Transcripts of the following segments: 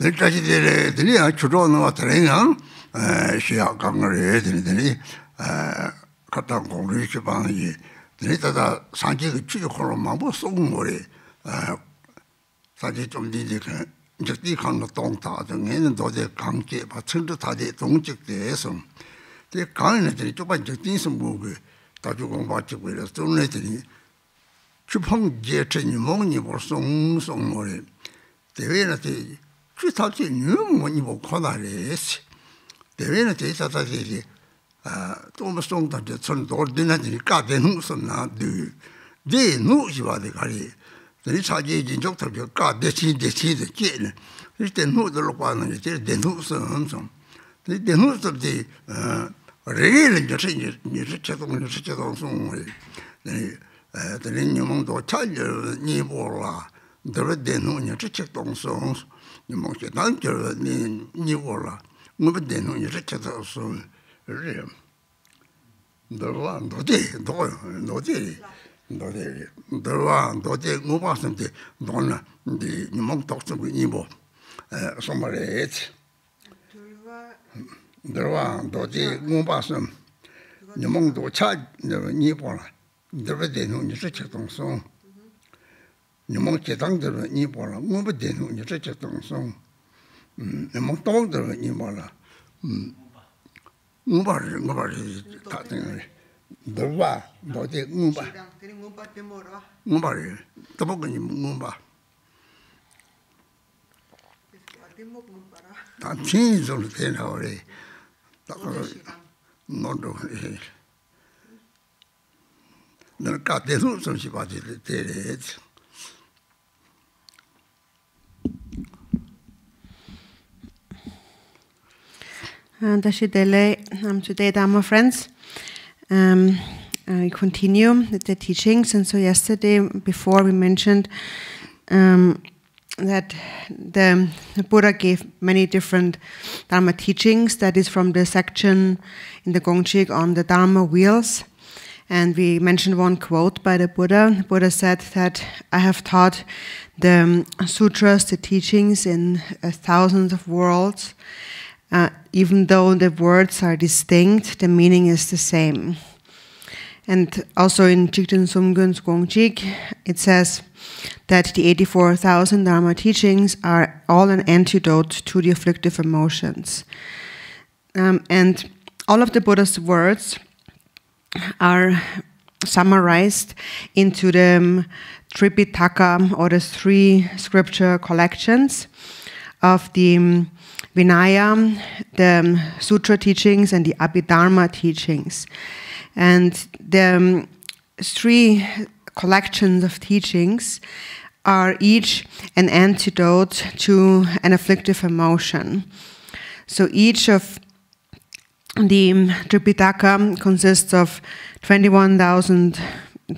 내까지 들이 주로는 왔더니요. 시야 강을 해드리더니 갖다 공부를 시방이 내다가 산지가 추적으로 막뭐 쏘는 거래. 사실 좀 니니까 이제 이 강로 동타 등에는 도대 강계 받침도 다대 동직대에서 그 강에들이 좁아 이제 띵선 뭐그 다주공 받치고 이래서 돈네들이 주펑제 전이 먹니 벌송송 거래. 대회한테 주사지 너무 뭐 코나래스. 대회는 대사다지 또 송단데 전 돌드나지 까대는 선나 네 누지와데 가리. 이 사지 진족도 까대치 제는 이때 누들로 봐는 이제 대누선 좀. 대누선데 레일은 이제 저도 송을 네 대님도 찾을 니 몰라. 너 대누냐 저책동송 니모게 난저 니 몰라. 뭐 대누냐 저책동송 그래. 너제 뭐 봤는데 너는 네 몸독도 이모 소말레트 너제 뭐 봤음 네 몸도 니 보라 너베는 니 저책동송 니몸 계당들 니 보라 뭐 되는 니 저책동송 몸독들 니 보라 뭐바리 다 되는 너와 너제 뭐바리 또 보니 뭐바 다 진짜로 되나 그래 너도 내가 대수 좀 시바지 되래 Today, Dharma friends, I continue the teachings. And so yesterday, before we mentioned that the Buddha gave many different Dharma teachings. That is from the section in the Gongchik on the Dharma wheels. And we mentioned one quote by the Buddha. The Buddha said that I have taught the sutras, the teachings in thousands of worlds. Even though the words are distinct, the meaning is the same. And also in Jigten Sumgun's Gongchik, it says that the 84,000 Dharma teachings are all an antidote to the afflictive emotions. And all of the Buddha's words are summarized into the Tripitaka, or the three scripture collections of the Vinaya, the Sutra teachings, and the Abhidharma teachings. And the three collections of teachings are each an antidote to an afflictive emotion. So each of the Tripitaka consists of 21,000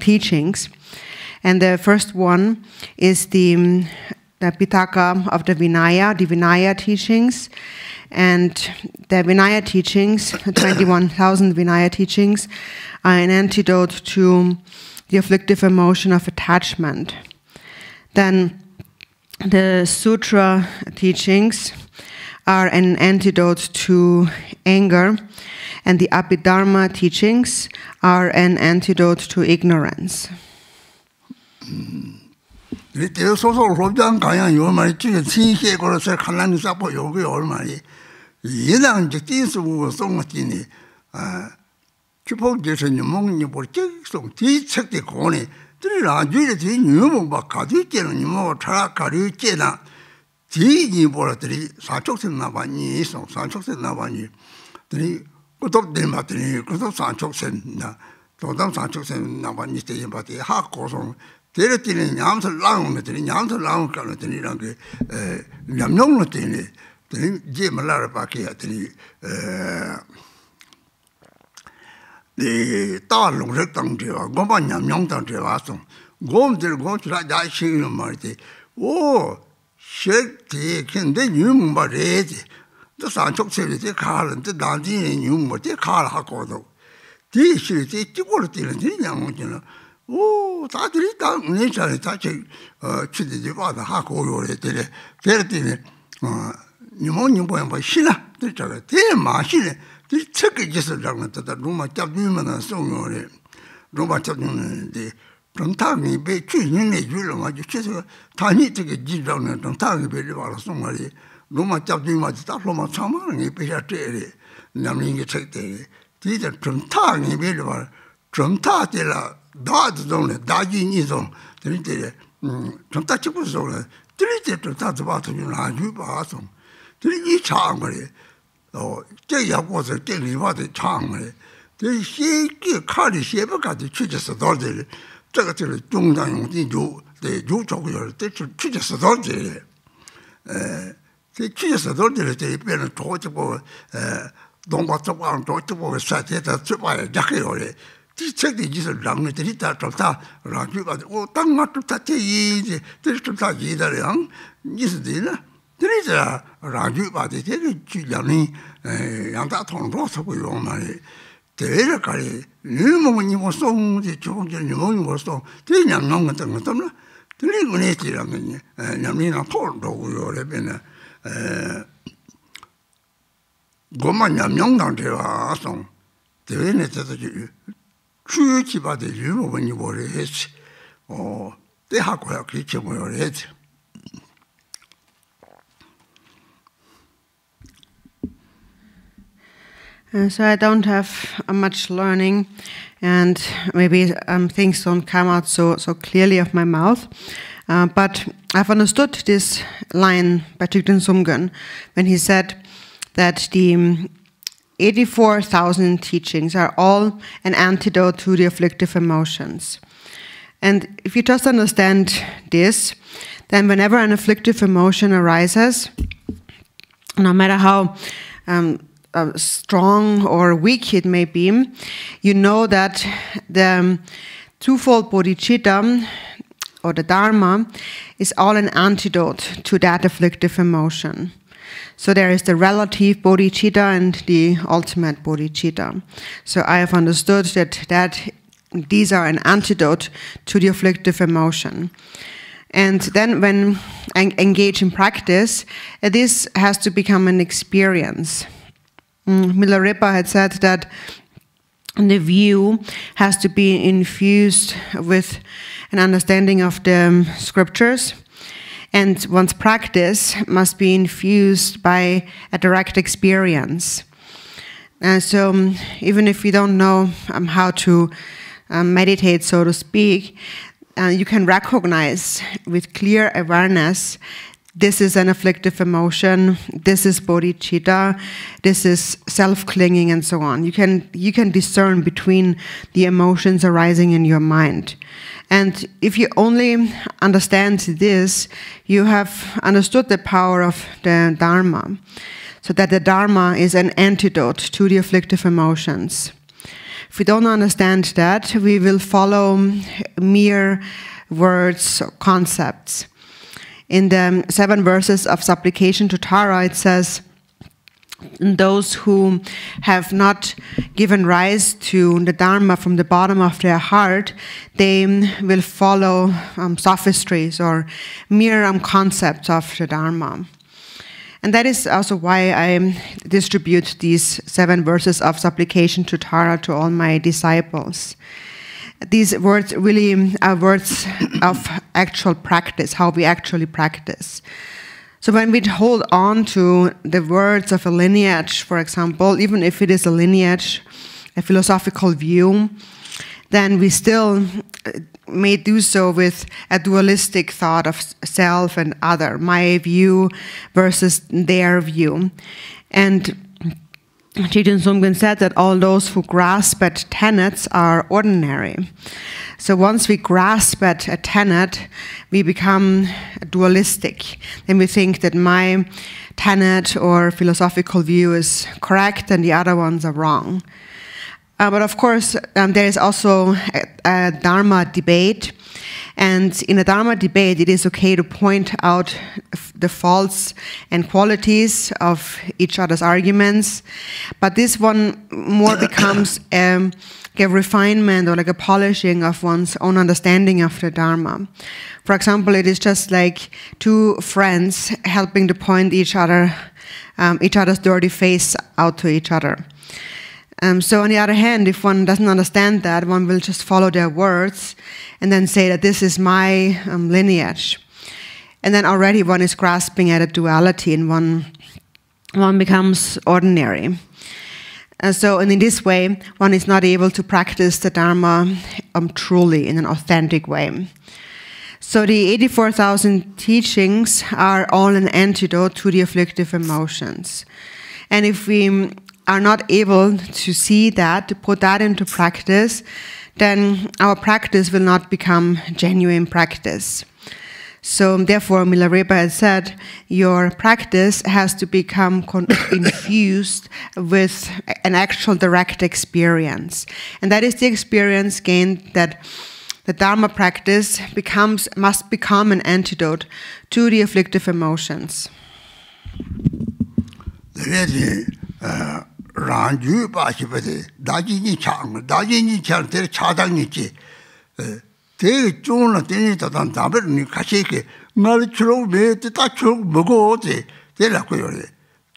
teachings. And the first one is the Pitaka of the Vinaya teachings. And the Vinaya teachings, the 21,000 Vinaya teachings, are an antidote to the afflictive emotion of attachment. Then the Sutra teachings are an antidote to anger, and the Abhidharma teachings are an antidote to ignorance. 이때 소소 로장 가양 요 말이 지금 신시에 걸어서 칼라니 잡고 요게 얼마니 이랑 이제 띵수고 송었지니 주포께서 먹니 볼게 송 뒤책대 고네 들이라 주에 뒤 뉴모 막 가지께는 뉴모 차라가리 께나 뒤니 보라들이 사촉선 나바니 송 사촉선 나바니 들이 그것들 맞더니 그것도 사촉선나 도담 사촉선 나바니 때 바디 하고송 데르티는 냠설 라운들이 냠설 라운 깔들이랑 그 냠용로 때니 이제 말라를 밖에 하더니 네 따롱을 당겨와 고만 냠용 당겨와서 곰들 고치라 자식이는 말이지 오 셰티 근데 뉴문 말이지 또 산촉세지 가는데 나한테 뉴문 때 가라고도 뒤실지 찍고를 뛰는데 냠용지는 오 다들이 다 내자리 다치 취지지 와다 하고 요래 때래 때랬더니 Pneumonia by Shina, the Chaka, the machine, the check just a drug that Roma Chapman and so on. Roma Chapman, the from Tagi Bay, choosing a jewel, you choose a tiny ticket, G down and from Tagi Bay or somebody. Roma Chapman was that Roma Chama and a pay Naming a check there. These are from Tagi Bay, from Tatilla, Dad zone, Daji is on, the from Tachipo zone, the to touch about you, you pass on. The charmary, or Jay was a daily water charmary. The shake cardi shape got the churches of Dodge. Take to the Jungdang, the Jew talk your churches of Dodge. The churches of Dodge, they been a torchable, don't want to want to talk sat at a by a jacket or it. This check the Jesus long with the Rita of that, Raju, but oh, tongue not to touch easy, there's to touch either young, yes, dinner. There is a Raju, but they take Chilani, and that on Ross of your money. The Ericari, pneumonia was so, the children pneumonia was so, the young long and the eliminated, I mean, Yamina told you have been Goman young down to our song. The Venetia, true about the you when you were a hitch, or they have a creature with your head. So I don't have much learning, and maybe things don't come out so clearly of my mouth. But I've understood this line by Thigten Sumgön when he said that the 84,000 teachings are all an antidote to the afflictive emotions. And if you just understand this, then whenever an afflictive emotion arises, no matter how strong or weak it may be, you know that the twofold bodhicitta, or the Dharma, is all an antidote to that afflictive emotion. So there is the relative bodhicitta and the ultimate bodhicitta. So I have understood that these are an antidote to the afflictive emotion. And then when I engage in practice, this has to become an experience. Milarepa had said that the view has to be infused with an understanding of the scriptures, and one's practice must be infused by a direct experience. So even if you don't know how to meditate, so to speak, you can recognize with clear awareness, this is an afflictive emotion, this is bodhicitta, this is self-clinging, and so on. You can discern between the emotions arising in your mind. And if you only understand this, you have understood the power of the Dharma, so that the Dharma is an antidote to the afflictive emotions. If we don't understand that, we will follow mere words or concepts. In the 7 verses of supplication to Tara, it says, those who have not given rise to the Dharma from the bottom of their heart, they will follow sophistries or mere concepts of the Dharma. And that is also why I distribute these 7 verses of supplication to Tara to all my disciples. These words really are words of actual practice, how we actually practice. So when we hold on to the words of a lineage, for example, even if it is a lineage, a philosophical view, then we still may do so with a dualistic thought of self and other, my view versus their view. And Thigten Sumgön said that all those who grasp at tenets are ordinary. So once we grasp at a tenet, we become dualistic. Then we think that my tenet or philosophical view is correct and the other ones are wrong. But of course, there is also a Dharma debate. And in a Dharma debate, it is okay to point out the faults and qualities of each other's arguments, but this one more becomes a refinement or like a polishing of one's own understanding of the Dharma. For example, it is just like two friends helping to point each other's dirty face out to each other. So on the other hand, if one doesn't understand that, one will just follow their words and then say that this is my lineage. And then already one is grasping at a duality and one becomes ordinary. And in this way, one is not able to practice the Dharma truly in an authentic way. So the 84,000 teachings are all an antidote to the afflictive emotions. And if we are not able to see that, to put that into practice, then our practice will not become genuine practice. So therefore, Milarepa has said, your practice has to become infused with an actual direct experience. And that is the experience gained that the Dharma practice must become an antidote to the afflictive emotions. Ranju Bashipati, Dajini Chang, their Chadangichi, they join a dinner that on Dabber Kashiki, Marichro, the Tachu, Mogote, they are query.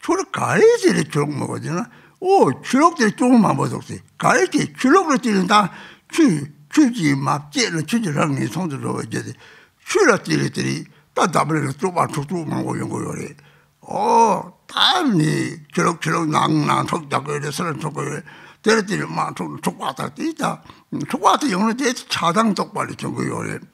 Churka is the Churk Mogodina. Oh, Churok the Chuma Modosi, Kariki, Churok the Chuji map, Chuji Rang is on the road. Churatility, that double Tuba to Mango. Oh, Tani, Churok Nang, took the Sun took away. There did Martin took water, Tita, took water, you only did Chadang took by the Chungo.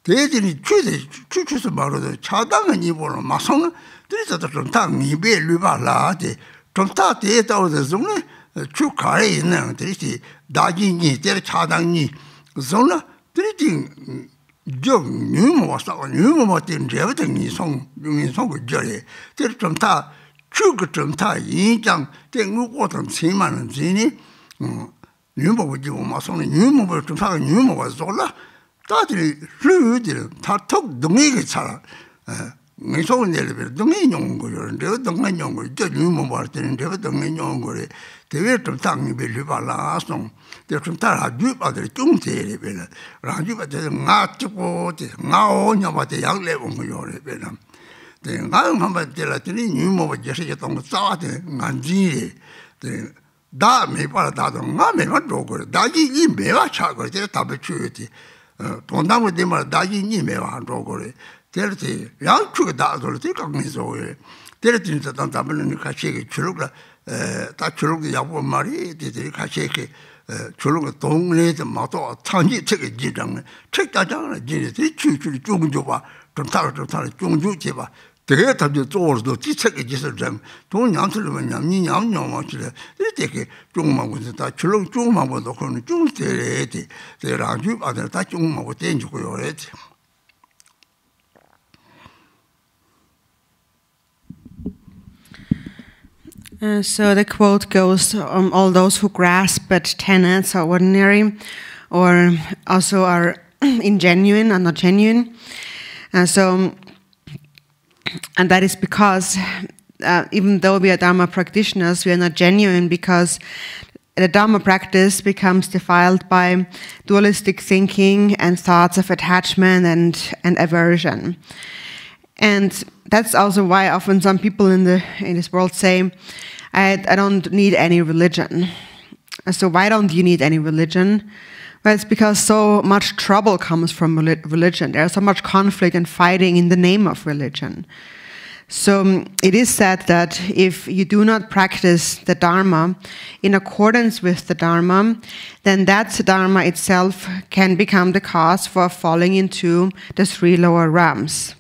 They didn't choose about the Chadang and Evil Mason. There is a tongue, he be Luba Lati, Tonta, the 8 hours the zone, Chukare in there, there is Dajini, there Chadang, Zona, treating. Jung, you was new what in everything is song, doing song with Jerry. There's some ta, Chugatum ta, yin jang, then water, seaman and zini. Numa would do Mason, Numa were to tell Numa was Zola. That is rude, Tatok, Dominic. My soul never, Dominion, and the Dominion, just Numa was in the Dominion. They were to tongue be Livala song. There's some Tara Duke other Jungte, Raju, but there's not to go, now about the young level of your venom. The Namba de Latini, Numa just on the start, Nanzi, the Da may part that on Name, not Dogo, Daji in Beva Chago, their tabaturity. Ponda with them are Daji in Beva and Dogo. There's the young true dad or take on his way. There is the Taban Kashiki Churugla. 다 주룩이 야부 말이 디들이 같이 주룩의 동네에서 마도 창지 책에 지장 책다장을 지들이 추추리 쭉 줘봐 좀 타로 쭉 줘봐 되게 답도 쪼르도 지책에 지서장 돈 양틀면 냠니 냠냠마치래 이렇게 쭉만 보서 다 주룩 쭉만 보도 그는 쭉 되래지 대라주 아들 다 쭉만 보고 땡주고 요래지 So the quote goes, all those who grasp at tenets are ordinary or also are ingenuine and not genuine. And that is because even though we are Dharma practitioners, we are not genuine because the Dharma practice becomes defiled by dualistic thinking and thoughts of attachment and aversion. And that's also why often some people in this world say, I don't need any religion. So why don't you need any religion? Well, it's because so much trouble comes from religion. There's so much conflict and fighting in the name of religion. So it is said that if you do not practice the Dharma in accordance with the Dharma, then that Dharma itself can become the cause for falling into the 3 lower realms.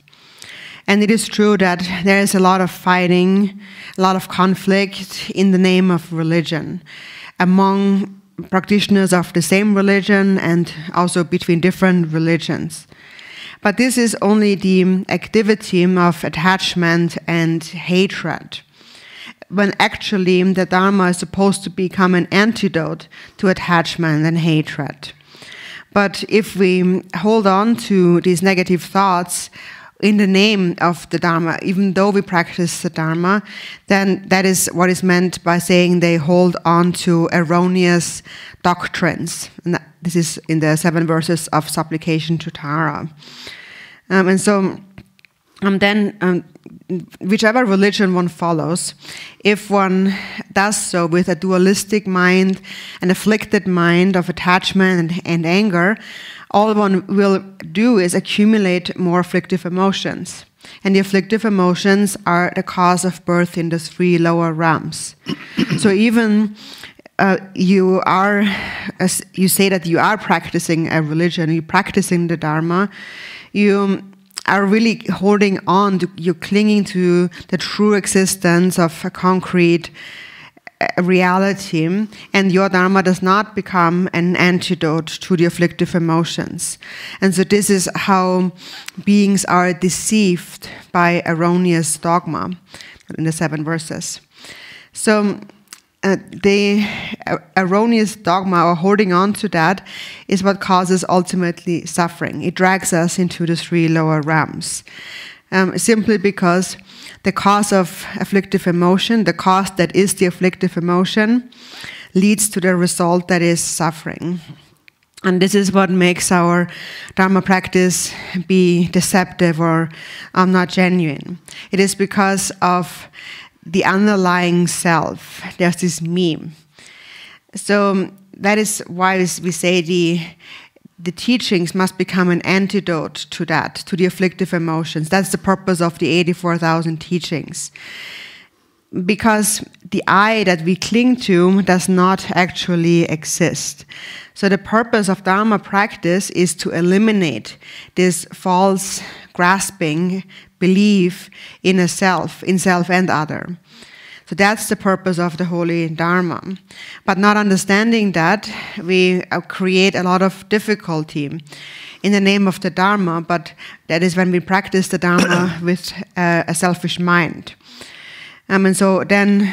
And it is true that there is a lot of fighting, a lot of conflict in the name of religion among practitioners of the same religion and also between different religions. But this is only the activity of attachment and hatred, when actually the Dharma is supposed to become an antidote to attachment and hatred. But if we hold on to these negative thoughts in the name of the Dharma, even though we practice the Dharma, then that is what is meant by saying they hold on to erroneous doctrines. And this is in the 7 verses of Supplication to Tara. And so then whichever religion one follows, if one does so with a dualistic mind, an afflicted mind of attachment and anger, all one will do is accumulate more afflictive emotions. And the afflictive emotions are the cause of birth in the 3 lower realms. So even you say that you are practicing a religion, you're practicing the Dharma, you are really holding on, you're clinging to the true existence of a concrete reality, and your Dharma does not become an antidote to the afflictive emotions. And so this is how beings are deceived by erroneous dogma in the 7 verses. So the erroneous dogma, or holding on to that, is what causes ultimately suffering. It drags us into the 3 lower realms, simply because the cause of afflictive emotion, the cause that is the afflictive emotion, leads to the result that is suffering. And this is what makes our Dharma practice be deceptive or not genuine. It is because of the underlying self. There's this me. So that is why we say the teachings must become an antidote to that, to the afflictive emotions. That's the purpose of the 84,000 teachings. Because the I that we cling to does not actually exist. So the purpose of Dharma practice is to eliminate this false grasping belief in a self, in self and other. So that's the purpose of the holy Dharma. But not understanding that, we create a lot of difficulty in the name of the Dharma, but that is when we practice the Dharma with a selfish mind. And so then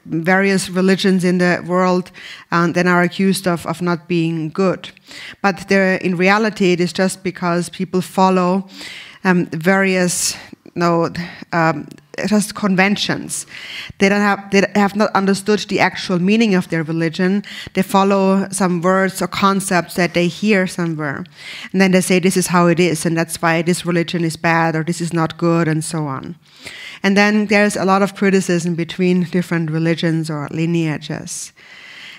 various religions in the world then are accused of not being good. But in reality, it is just because people follow various just conventions. They have not understood the actual meaning of their religion. They follow some words or concepts that they hear somewhere. And then they say this is how it is, and that's why this religion is bad or this is not good, and so on. And then there's a lot of criticism between different religions or lineages.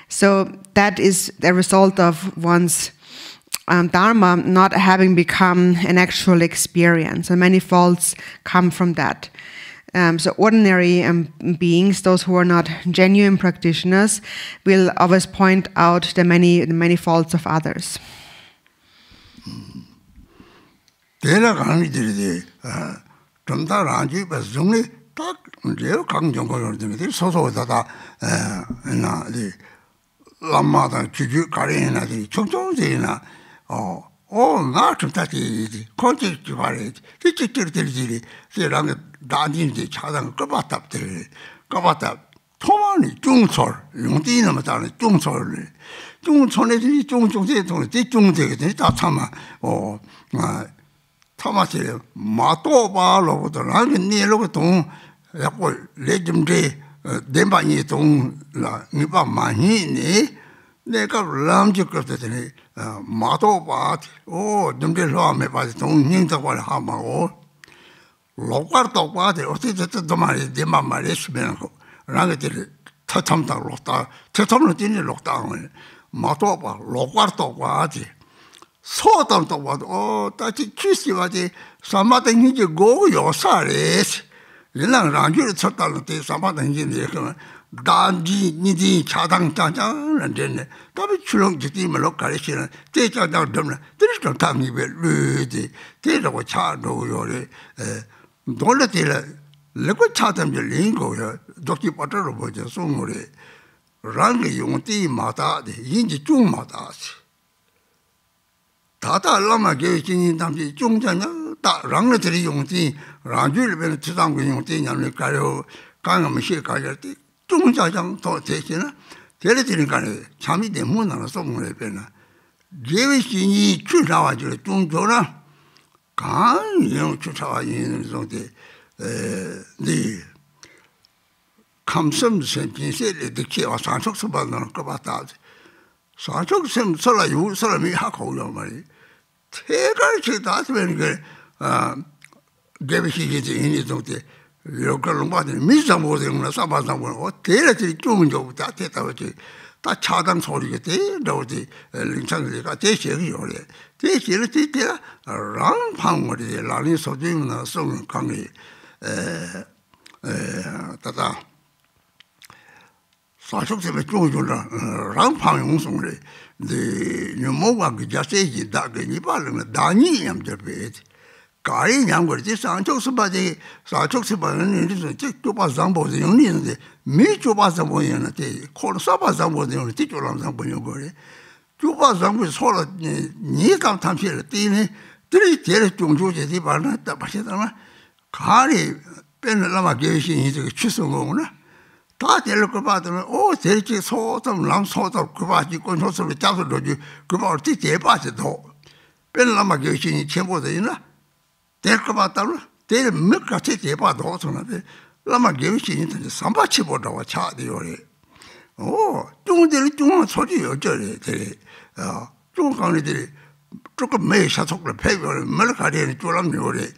So that is the result of one's Dharma not having become an actual experience. And many faults come from that. So ordinary beings, those who are not genuine practitioners, will always point out the many faults of others. Not that easy. Gongchik Jivari, the Rang Dandin, the Chadang, Gabatap, Gabatap, Tomani, Jungsor, Yungdina Matana, Jungsor, Jungsoni, Jungsong, the Jungsik, the Tatama, or Thomas, Matoba, Logo, the Rang, near Logoton, legendary, Dembani, La Nipa Mahini. They got Lamjik of the Mato Bat, oh, Dumde me by the tongue, Ninta Hama, or Locarto Bat, or the Dema Maris Benco, Rangated Tatamta Lota, Tatamutini lockdown, Matopa, Locarto Bat, so tanto what, oh, that's a kissy, what somebody need to go your saris. You know, Ranju Satalate, somebody in the Danji, Nidi, Chadang, and then Tabi Chulong, Jitim, Location, take out them. There is no time you will read. Take our child, don't let it look at Chatham, the lingo, Dr. Potter, the Sumore, Rangi, Yunti, Mata, the Yinji Chung Matas. Tata Lama gave in Tampi Chung, Rangatri Yunti, Ranju, when Tang Yunti, and Cario, Kangam Shake. 중자장 또 대신에 대리들이니까 잠이 되면 나서 먹어야 되나 제외신이 출사와지를 중조나 강용 출사와지는 정도 네 감섬선 진세를 듣기와 산속서 받는 거 봤다. 산속섬 설라 유 사람이 하고요 말이. 태가를 다스면 그 개비시기지 인이 정도 요걸 받는 미사 모델나 사바상 뭐 대략이 좀 좋다 됐다지. 다 차단 소리가 돼. 너지 링창이가 대시를 요래. 대시를 뒤때라 랑 방어리 라니 소주나 송 강이 다다 사속세에 중조라 랑 방용송을 네 뭐가 그 자세히 다그니 발은 다니 얌접에 가이 냥거지 산쪽스바지 사쪽스바는 이제 쪽바상 보지 용리인데 미 쪽바상 보이는데 콜사바상 보지 용리 뒤쪽람상 보여 거래 쪽바상 그 소라 니가 탐시를 뛰네 들이 제일 중조제지 발났다 봐시다나 가리 빼내라마 계신이 그 취소거구나 다 데릴 거 받으면 대체 소좀 람소도 그 바지 건소를 잡으러지 그 바지 대바지도 빼내라마 계신이 전부되나 될거 봤다로 될 몇가지 대바도 소나데 라마 계신이 삼바치 보다와 차디요래 중들이 중 소리 어쩌래 돼 중강이들이 조금 매 사속을 배우를 멀가리는 줄람요래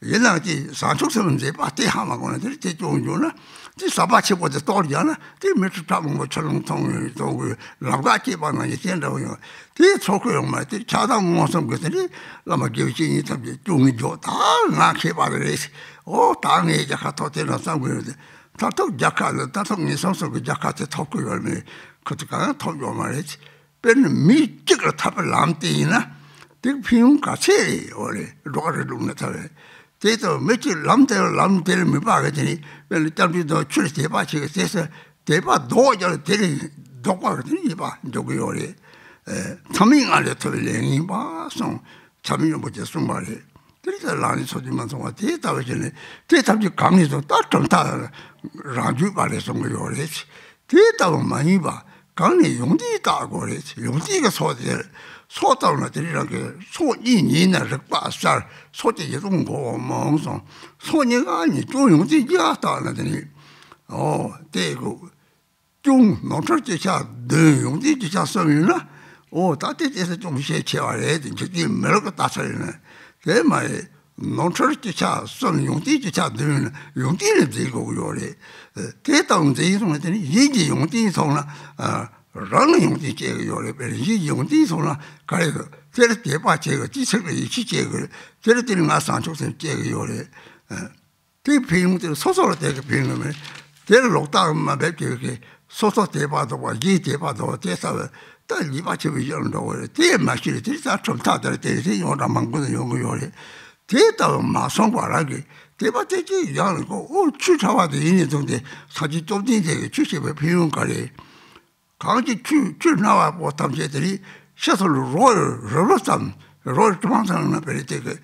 옛날에 산속섬은 제 바티 하마고는 제 중조나 제 사바치보다 또리잖아 제 몇주 잡은 것처럼 통을 라가치 반은 된다고요 제 초코용 말이 자당 모습 것들이 라마 교신이 참 중조 다 나게 받으래 당에 자카토 되는 상고인데 다tok 자카를 다tok 니성서 그 자카테 톡고 열매 그것가 톡요 말이지 ben 미직을 탑을 남대이나 되게 비용 같이 오래 로가를 놓는다래 대도 며칠 남대를 못 봐가지니 왜 잠비도 출시 대바치가 돼서 대바 도저 대리 독과거든요 봐 저기 요래 참인 안에 들려니 봐송 참인 뭐지 숨말이 그래서 라니 소리만 송아 대답하시네 대답이 강리도 딱좀다 라주 발에서 뭐 요래 대답은 많이 봐 강리 용기 있다고 그랬지 용기가 소다운들이라게 소인이나 럭바살 소지 동고 멍송 소녀가 아니 조용지 야다라더니 대고 중 노트지사 능용지지사 성이나 따뜻해서 좀 쉐체와래 저기 멀고 따서네 그 말에 노트지사 성용지지사 능 용지를 들고 요래 대당제 이송하더니 이게 용지 송나 랑 용지 제거 요래 이 용지 송나 가래서 제를 대바 제거 지석을 이치 제거 제를 때는 가서 쪽선 제거 요래 그 비용들 소소로 되게 비용을 제를 녹다만 뵙게 이렇게 소소 대바도 와 이 대바도 대사를 딱 이바치고 이런다고 대 마시를 대사 좀 다들 대세 요라만 거는 요래 대다가 마성과라게 대바대지 양고 추차와도 인이 정도 사지 좀 되게 주시에 비용까지 강지 출 나와 보탐제들이 셔틀로 로로삼 롤 도망사는 베리테 그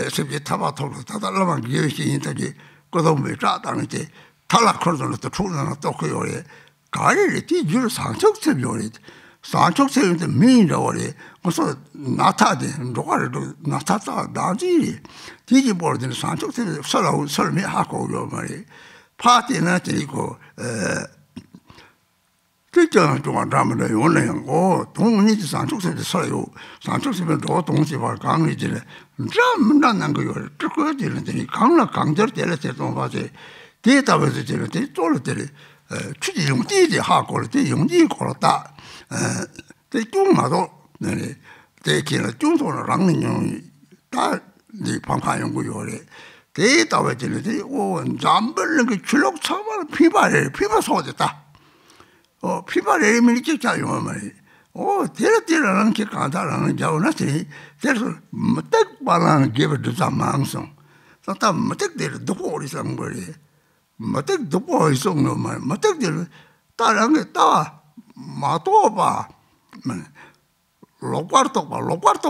습지 타바토로 다달라만 기회시 인터지 거동배 짜다는데 탈락코르도 또 출나나 또 그요래 가리를 뒤줄 상척ሰብ 요래 상척섭인데 민이라고래 그래서 나타대 로가를 나타다 나지 뒤지 버리는 상척섭이 서로 설명하고 요 말이 파티나 드리고 그저 좀 담을 요는 동문이 상축세를 써요. 상축세는 또 동시발 강의지를 잠만난 거요. 그거 되는데 강절 때려서 좀 봐지. 대답해서 되는데 쫄을 추지용 뒤지 하고 때 용지 걸었다. 대중마도 네. 대기는 중소는 랑는 다네 방파용 거요래. 대답해 되는데 잠벌는 그 출력 처벌 피바 소졌다. 피바레미 찍자요 말이. 데려라는 게 간다라는 자원하지. 그래서 못딱 발랑 개버도 잠망성. 사다 못딱 데려 두고 오리상 거리. 못딱 두고 있어 너 말. 못딱 데려 다른 게 따 마도봐. 로과르토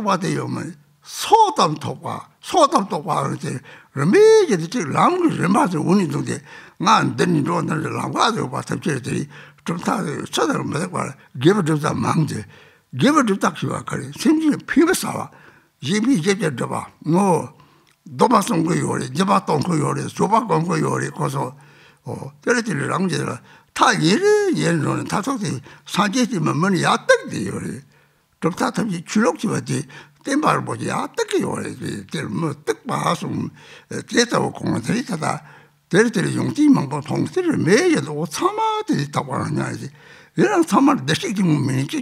봐대요 말. 소담토 봐 그렇지. 레미게 지 랑을 레마서 운이던데 난 되는 돈을 랑가도 봐 탑체들이 좀 다 쳐다를 못 봐. 개버도 망제. give it to Takiwa Kari, simply Pivasawa, Jibi Jeba, no, Domasongo Yori, Jabatonko Yori, Sobakongo Yori, Koso, or Territory Rangela, Tayiri, Yen, Tatoti, Sanjeti, money, attack the Yori. Tataji Chulokti, Tembarboji, attack Yori, Tekbasum, Theatre of Congretta, Territory Young Team, Tong, Mayor, or Sama, the Tawaranazi. There are some of the shaking miniature,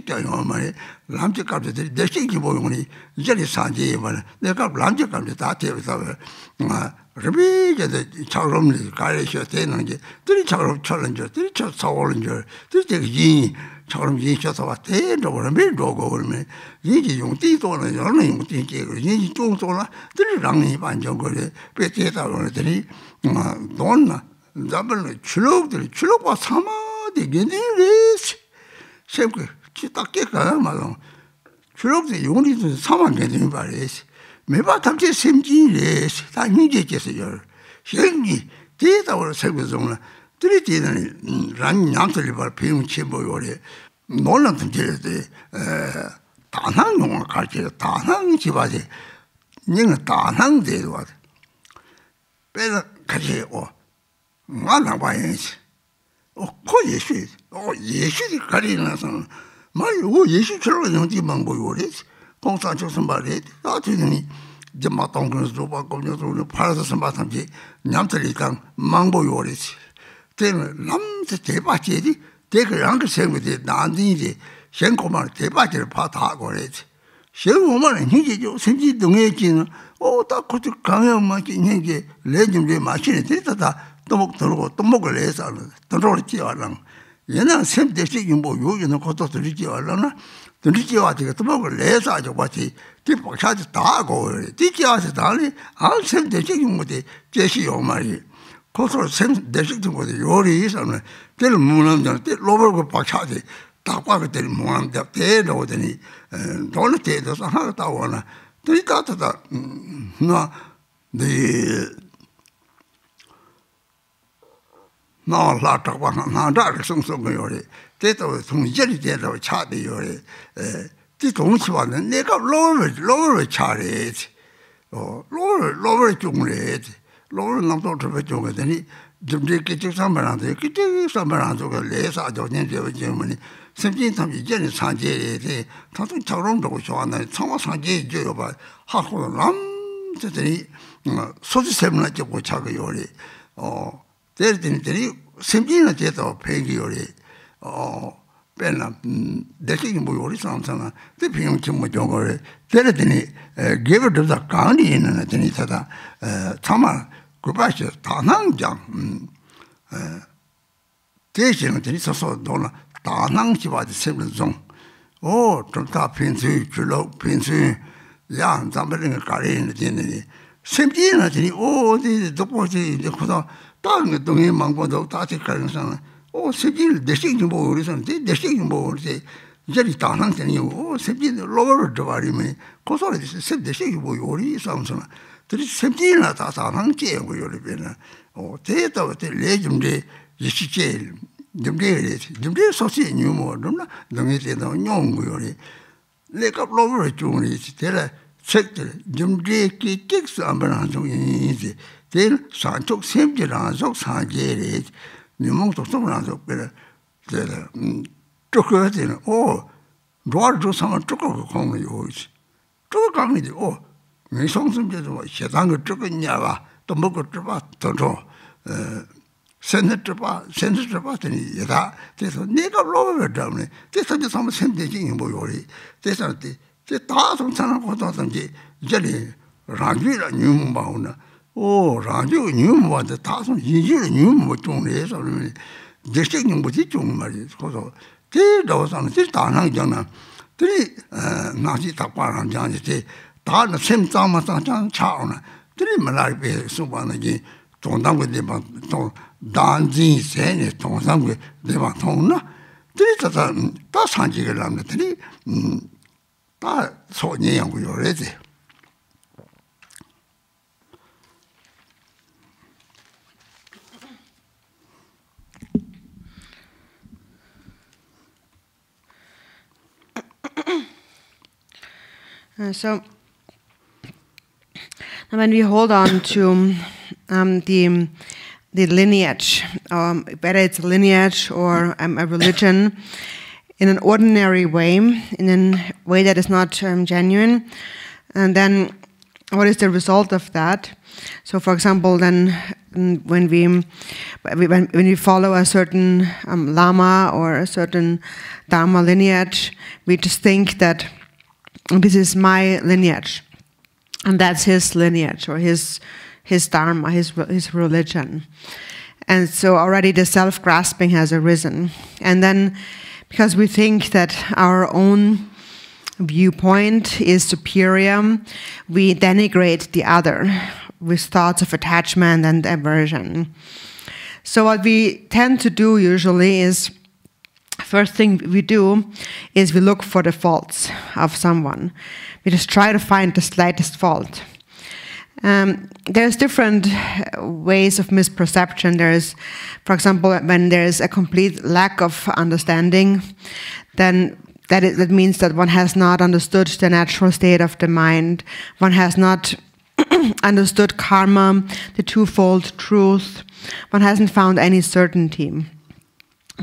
Lamjaka, the shaking boy, Jelly Sanji, they got Lamjaka, the Tati with our Rebi, the Charum, the Karish, Tenangi, the Charum Challenger, the Challenger, the Yin, Charum Yin shot of a tail or a big dog over me. Yin Young Tito and Young Yin Jones, the Rangi Banjo, Petita or the Donna, Double Chulok was Sama. The Guineas, Shake, Chitaka, Malon. Chirok the only to someone getting various. Maybe I come to same genius, I need it as a year. Shangy, did our Savazona, did it in running after the Pim Chimbo or no one to tell the Tanang culture, Tanang Chivati, Ning Tanang did what. Better catch or one of my age. 예수, 예수의 가리나서 말고 예수처럼 용기 망보요레 공사적선 말에 나한테는 이제 마땅한 조바 거기서 팔아서 선바탐지 냠들이랑 망보요레 때는 남자 대바지디 대그랑 그 생각이 나한테 생고만 대바지를 파다고래 생고만 이게 생기 동해지는 딱 그때 강요만 이게 레짐제 마시네 됐다 또 들고 또 먹을 해서 들어올지 알랑 얘는 샘대식 뭐 요기는 것도 들지 알랑나 들지 와지가 또 먹을 해서 아주 같이 뒷박차지 다 하고 뒤지 와서 달리 알 샘대식 뭐데 제시요 말이 거기서 샘대식 좀 거기 요리 있어는 될 무난장 때 로버고 박차지 다 과거 때 무난장 때도 오더니 돌 때도 하나 다 오나 들이다다 나네 나 라타와 나다를 송송거요래 때도 동절이 되도 차대요래 이 동치와는 내가 로를 차래 로를 중래 로를 남도 저 중에더니 좀 이렇게 sambar한테 그때 sambar한테가 레사 저년 저번에甚至他们이제는 산재에 다도 저런다고 좋아하는 청와 산재 줘요 봐 하고 남들이 소지세문을 찍고 차가 요리 때리더니 심지는 제도 폐기요리 빼나 대신에 뭐 요리 상상나 대표님 좀 저거를 때리더니 개버도 강이 있는 애들이 다다 참아 그바시 다낭장 대신에 들이 서서 돌아 다낭지와도 세븐종 좀다 핀수 줄로 핀수 야 잠버리는 가리는 되는 심지는 들이 어디 도포지 이제 그다 다른 동에 망고도 다시 가능성 세질 대식 좀 보고 그래서 대식 좀 보고 이제 이제 다낭전이 세질 로버를 저발이면 고소를 세 대식 보고 요리 상승 들이 세질이나 다 다낭지에 요리변은 대도 레좀데 이시제 좀데 소시 뉴모는 동에도 뇽고 요리 내가 로버를 주니 되라 책들 좀데 끼끼스 안바는 중이지 될 산쪽 샘지라서 산제리 니몽도 소문나서 그래 쪼그라지는 로아도 상을 쪼그고 공을 요지 쪼그 강이지 미성심제도 세상을 쪼그냐와 또 먹고 쪼봐 더더 센터트바더니 얘다 그래서 내가 로를 잡네 그래서 이제 한번 샘대지 뭐 요리 그래서 다 성찬하고 하던지 이제 라주라 뉴문바오나 라디오 뉴먼데 다소 이제 뉴먼 중에서 대식님 뭐지 좀 말이 그래서 대도서는 다낭잖아 들이 나지 답과랑 장지 다는 샘자마상 차오나 들이 말아베 수반하기 동당고데 또 단지 세네 동상고 내가 통나 들이 다 산지를 남네 들이 다 소녀하고 요래지 So when we hold on to the lineage, whether it's a lineage or a religion, in an ordinary way, in a way that is not genuine, and then what is the result of that? So, for example, then when we follow a certain lama or a certain dharma lineage, we just think that this is my lineage, and that's his lineage or his dharma, his religion. And so already the self-grasping has arisen. And then because we think that our own viewpoint is superior, we denigrate the other with thoughts of attachment and aversion. So what we tend to do usually is, first thing we do is we look for the faults of someone. We just try to find the slightest fault. There's different ways of misperception. There's, for example, when there's a complete lack of understanding, then that means that one has not understood the natural state of the mind. One has not understood karma, the twofold truth. One hasn't found any certainty.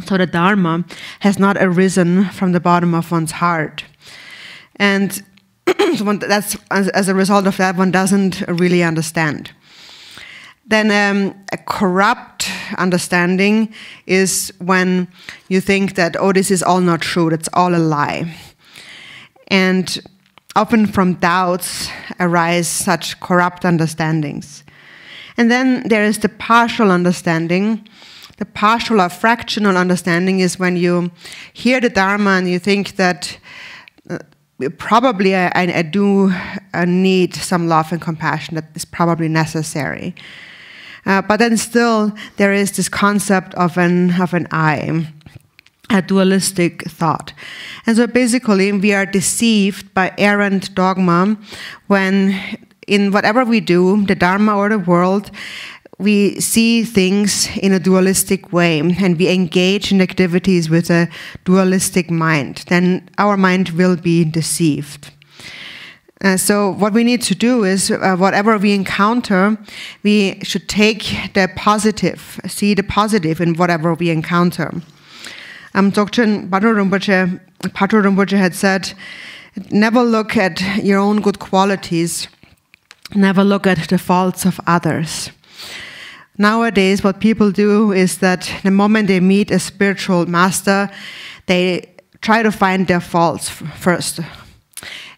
So the Dharma has not arisen from the bottom of one's heart. And that's, as a result of that, one doesn't really understand. Then a corrupt understanding is when you think that, oh, this is all not true, that's all a lie. And often from doubts arise such corrupt understandings. And then there is the partial understanding. The partial or fractional understanding is when you hear the Dharma and you think that probably I do need some love and compassion, that is probably necessary. But then still there is this concept of an I, a dualistic thought. And so basically we are deceived by errant dogma when in whatever we do, the Dharma or the world, we see things in a dualistic way and we engage in activities with a dualistic mind. Then our mind will be deceived. So what we need to do is, whatever we encounter, we should take the positive, see the positive in whatever we encounter. Dzogchen Patrul Rinpoche had said, never look at your own good qualities, never look at the faults of others. Nowadays, what people do is that the moment they meet a spiritual master, they try to find their faults first.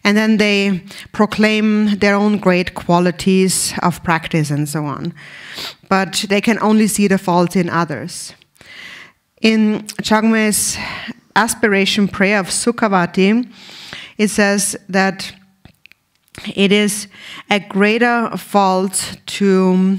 And then they proclaim their own great qualities of practice and so on. But they can only see the faults in others. In Chagme's aspiration prayer of Sukhavati, it says that it is a greater fault to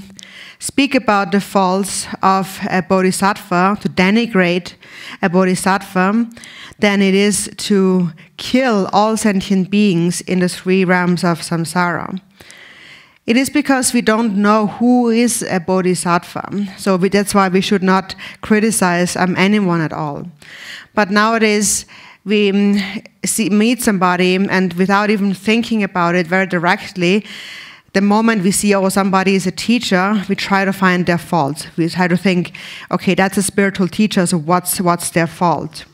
speak about the faults of a bodhisattva, to denigrate a bodhisattva, than it is to kill all sentient beings in the three realms of samsara. It is because we don't know who is a bodhisattva, so that's why we should not criticize anyone at all. But nowadays, we meet somebody, and without even thinking about it very directly, the moment we see, oh, somebody is a teacher, we try to find their fault. We try to think, okay, that's a spiritual teacher, so what's their fault?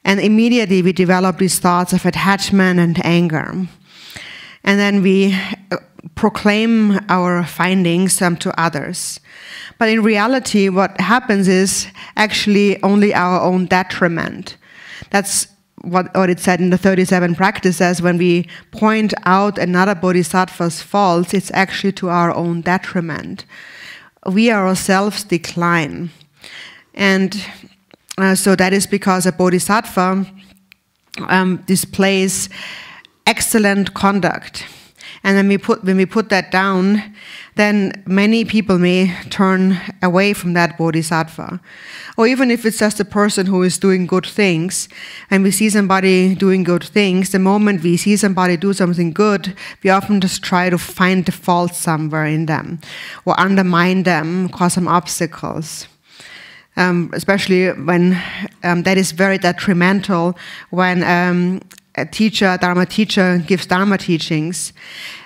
And immediately we develop these thoughts of attachment and anger. And then we proclaim our findings to others. But in reality, what happens is actually only our own detriment. That's what it said in the 37 practices. When we point out another bodhisattva's faults, it's actually to our own detriment. We ourselves decline. And so that is because a bodhisattva displays excellent conduct. And when we put that down, then many people may turn away from that bodhisattva. Or even if it's just a person who is doing good things, and we see somebody doing good things, the moment we see somebody do something good, we often just try to find the fault somewhere in them, or undermine them, cause some obstacles. Especially when that is very detrimental when a teacher, Dharma teacher, gives Dharma teachings.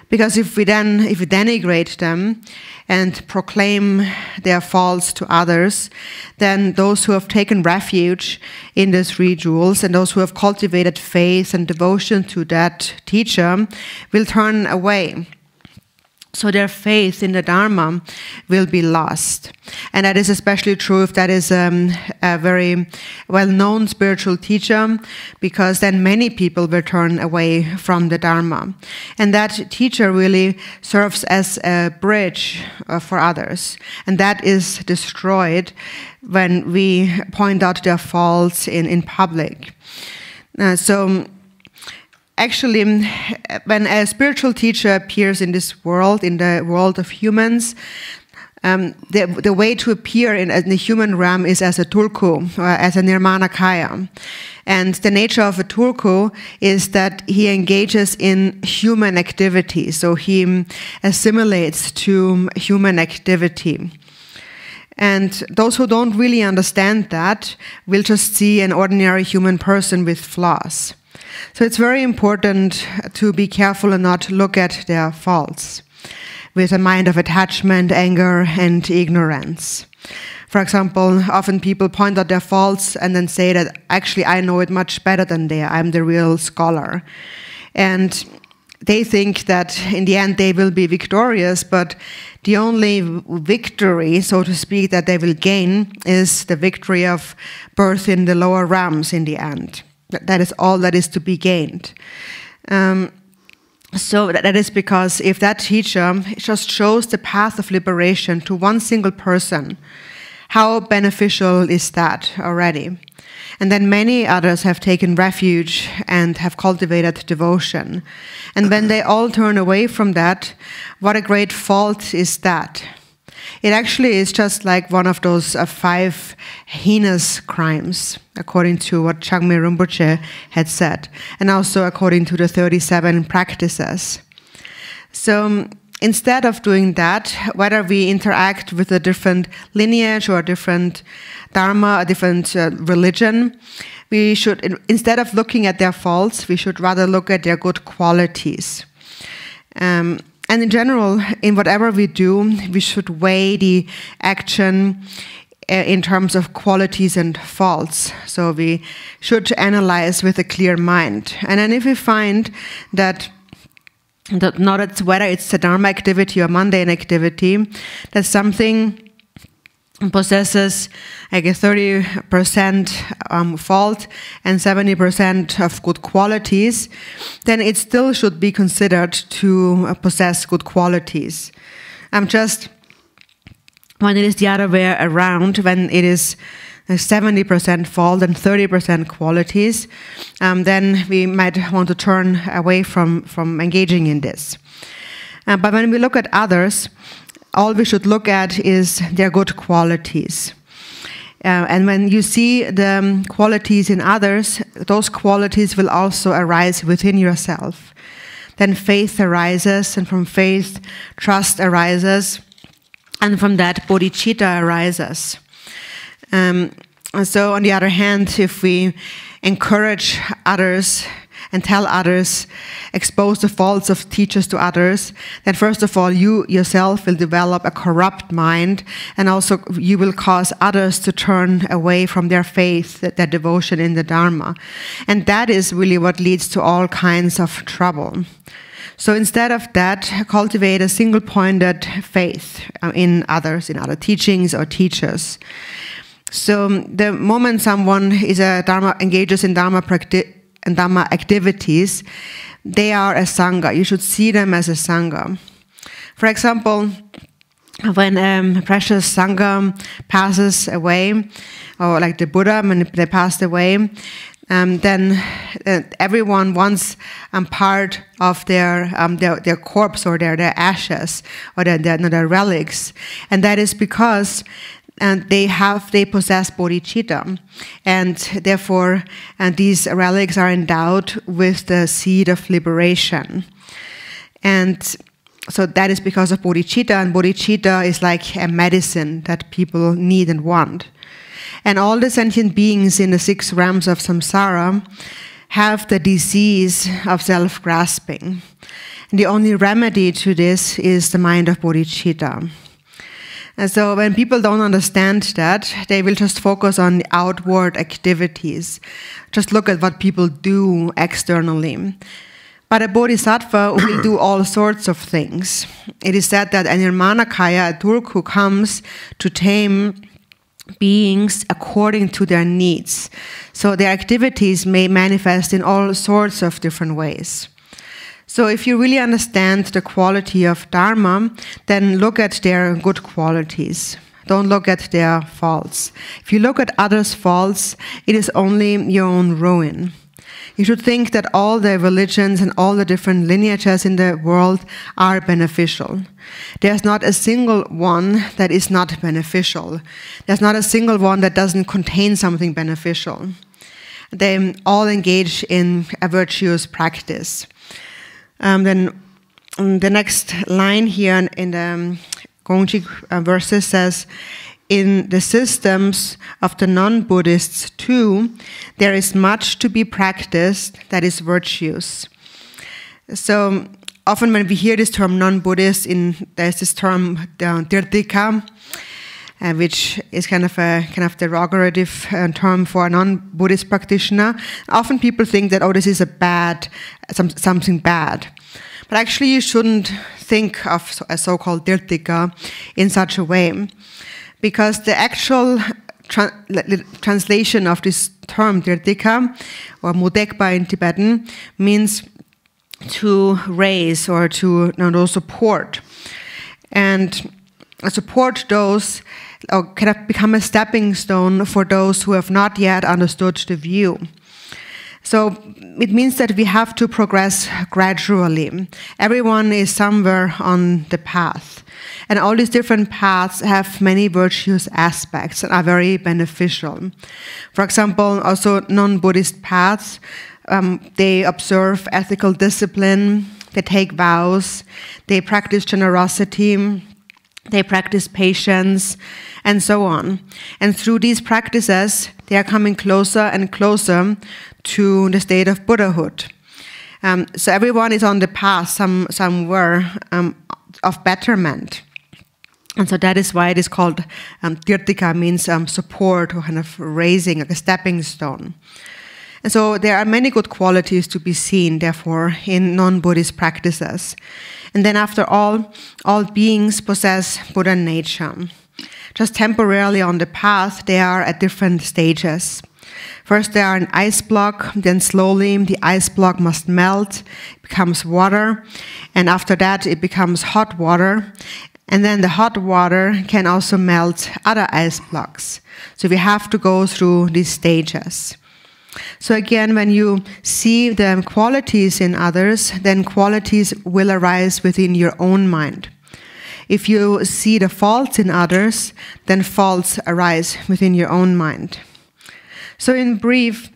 Because if we denigrate them and proclaim their faults to others, then those who have taken refuge in the three jewels and those who have cultivated faith and devotion to that teacher will turn away. So their faith in the Dharma will be lost. And that is especially true if that is a very well-known spiritual teacher, because then many people will turn away from the Dharma. And that teacher really serves as a bridge for others. And that is destroyed when we point out their faults in public. Actually, when a spiritual teacher appears in this world, in the world of humans, the way to appear in the human realm is as a tulku, or as a nirmanakaya. And the nature of a tulku is that he engages in human activity, so he assimilates to human activity. And those who don't really understand that will just see an ordinary human person with flaws. So it's very important to be careful and not look at their faults with a mind of attachment, anger, and ignorance. For example, often people point out their faults and then say that actually I know it much better than they are. I'm the real scholar. And they think that in the end they will be victorious, but the only victory, so to speak, that they will gain is the victory of birth in the lower realms in the end. That is all that is to be gained. So that is because if that teacher just shows the path of liberation to one single person, how beneficial is that already? And then many others have taken refuge and have cultivated devotion. And when they all turn away from that, what a great fault is that? It actually is just like one of those 5 heinous crimes, according to what Changme Rinpoche had said, and also according to the 37 practices. So instead of doing that, whether we interact with a different lineage or a different dharma, a different religion, we should, instead of looking at their faults, we should rather look at their good qualities. And in general, in whatever we do, we should weigh the action in terms of qualities and faults. So we should analyze with a clear mind. And then if we find that not whether it's a dharma activity or mundane activity, that something possesses like a 30% fault and 70% of good qualities, then it still should be considered to possess good qualities. Just when it is the other way around, when it is 70% fault and 30% qualities, then we might want to turn away from engaging in this. But when we look at others, all we should look at is their good qualities. And when you see the qualities in others, those qualities will also arise within yourself. Then faith arises, and from faith, trust arises, and from that, bodhicitta arises. So on the other hand, if we encourage others and tell others, expose the faults of teachers to others, then first of all, you yourself will develop a corrupt mind, and also you will cause others to turn away from their faith, their devotion in the Dharma. And that is really what leads to all kinds of trouble. So instead of that, cultivate a single-pointed faith in others, in other teachings or teachers. So the moment someone engages in Dharma practice and Dhamma activities, they are a Sangha. You should see them as a Sangha. For example, when a precious Sangha passes away, or like the Buddha, when they passed away, then everyone wants part of their corpse or their ashes or their relics. And that is because they possess bodhicitta, and therefore these relics are endowed with the seed of liberation. And so that is because of bodhicitta, and bodhicitta is like a medicine that people need and want. And all the sentient beings in the 6 realms of samsara have the disease of self-grasping. And the only remedy to this is the mind of bodhicitta. And so when people don't understand that, they will just focus on the outward activities. Just look at what people do externally. But a bodhisattva will do all sorts of things. It is said that an Nirmanakaya, a Turku, comes to tame beings according to their needs. So their activities may manifest in all sorts of different ways. So if you really understand the quality of Dharma, then look at their good qualities. Don't look at their faults. If you look at others' faults, it is only your own ruin. You should think that all the religions and all the different lineages in the world are beneficial. There's not a single one that is not beneficial. There's not a single one that doesn't contain something beneficial. They all engage in a virtuous practice. Then the next line here in the Gongchik verses says, in the systems of the non-Buddhists too, there is much to be practiced that is virtuous. So often when we hear this term non-Buddhist, there's this term tirtika, which is kind of a derogative term for a non-Buddhist practitioner. Often people think that, oh, this is something bad. But actually you shouldn't think of a so-called tirtika in such a way, because the actual translation of this term tirtika, or mudekpa in Tibetan, means to raise or to support. And support those, or kind of become a stepping stone for those who have not yet understood the view. So it means that we have to progress gradually. Everyone is somewhere on the path. And all these different paths have many virtuous aspects and are very beneficial. For example, also non-Buddhist paths, they observe ethical discipline, they take vows, they practice generosity, they practice patience, and so on. And through these practices, they are coming closer and closer to the state of Buddhahood. So everyone is on the path somewhere of betterment. And so that is why it is called tirtika, means support or kind of raising, like a stepping stone. And so there are many good qualities to be seen, therefore, in non-Buddhist practices. And then after all beings possess Buddha nature. Just temporarily on the path, they are at different stages. First, they are an ice block, then slowly the ice block must melt, it becomes water, and after that it becomes hot water. And then the hot water can also melt other ice blocks. So we have to go through these stages. So again, when you see the qualities in others, then qualities will arise within your own mind. If you see the faults in others, then faults arise within your own mind. So in brief,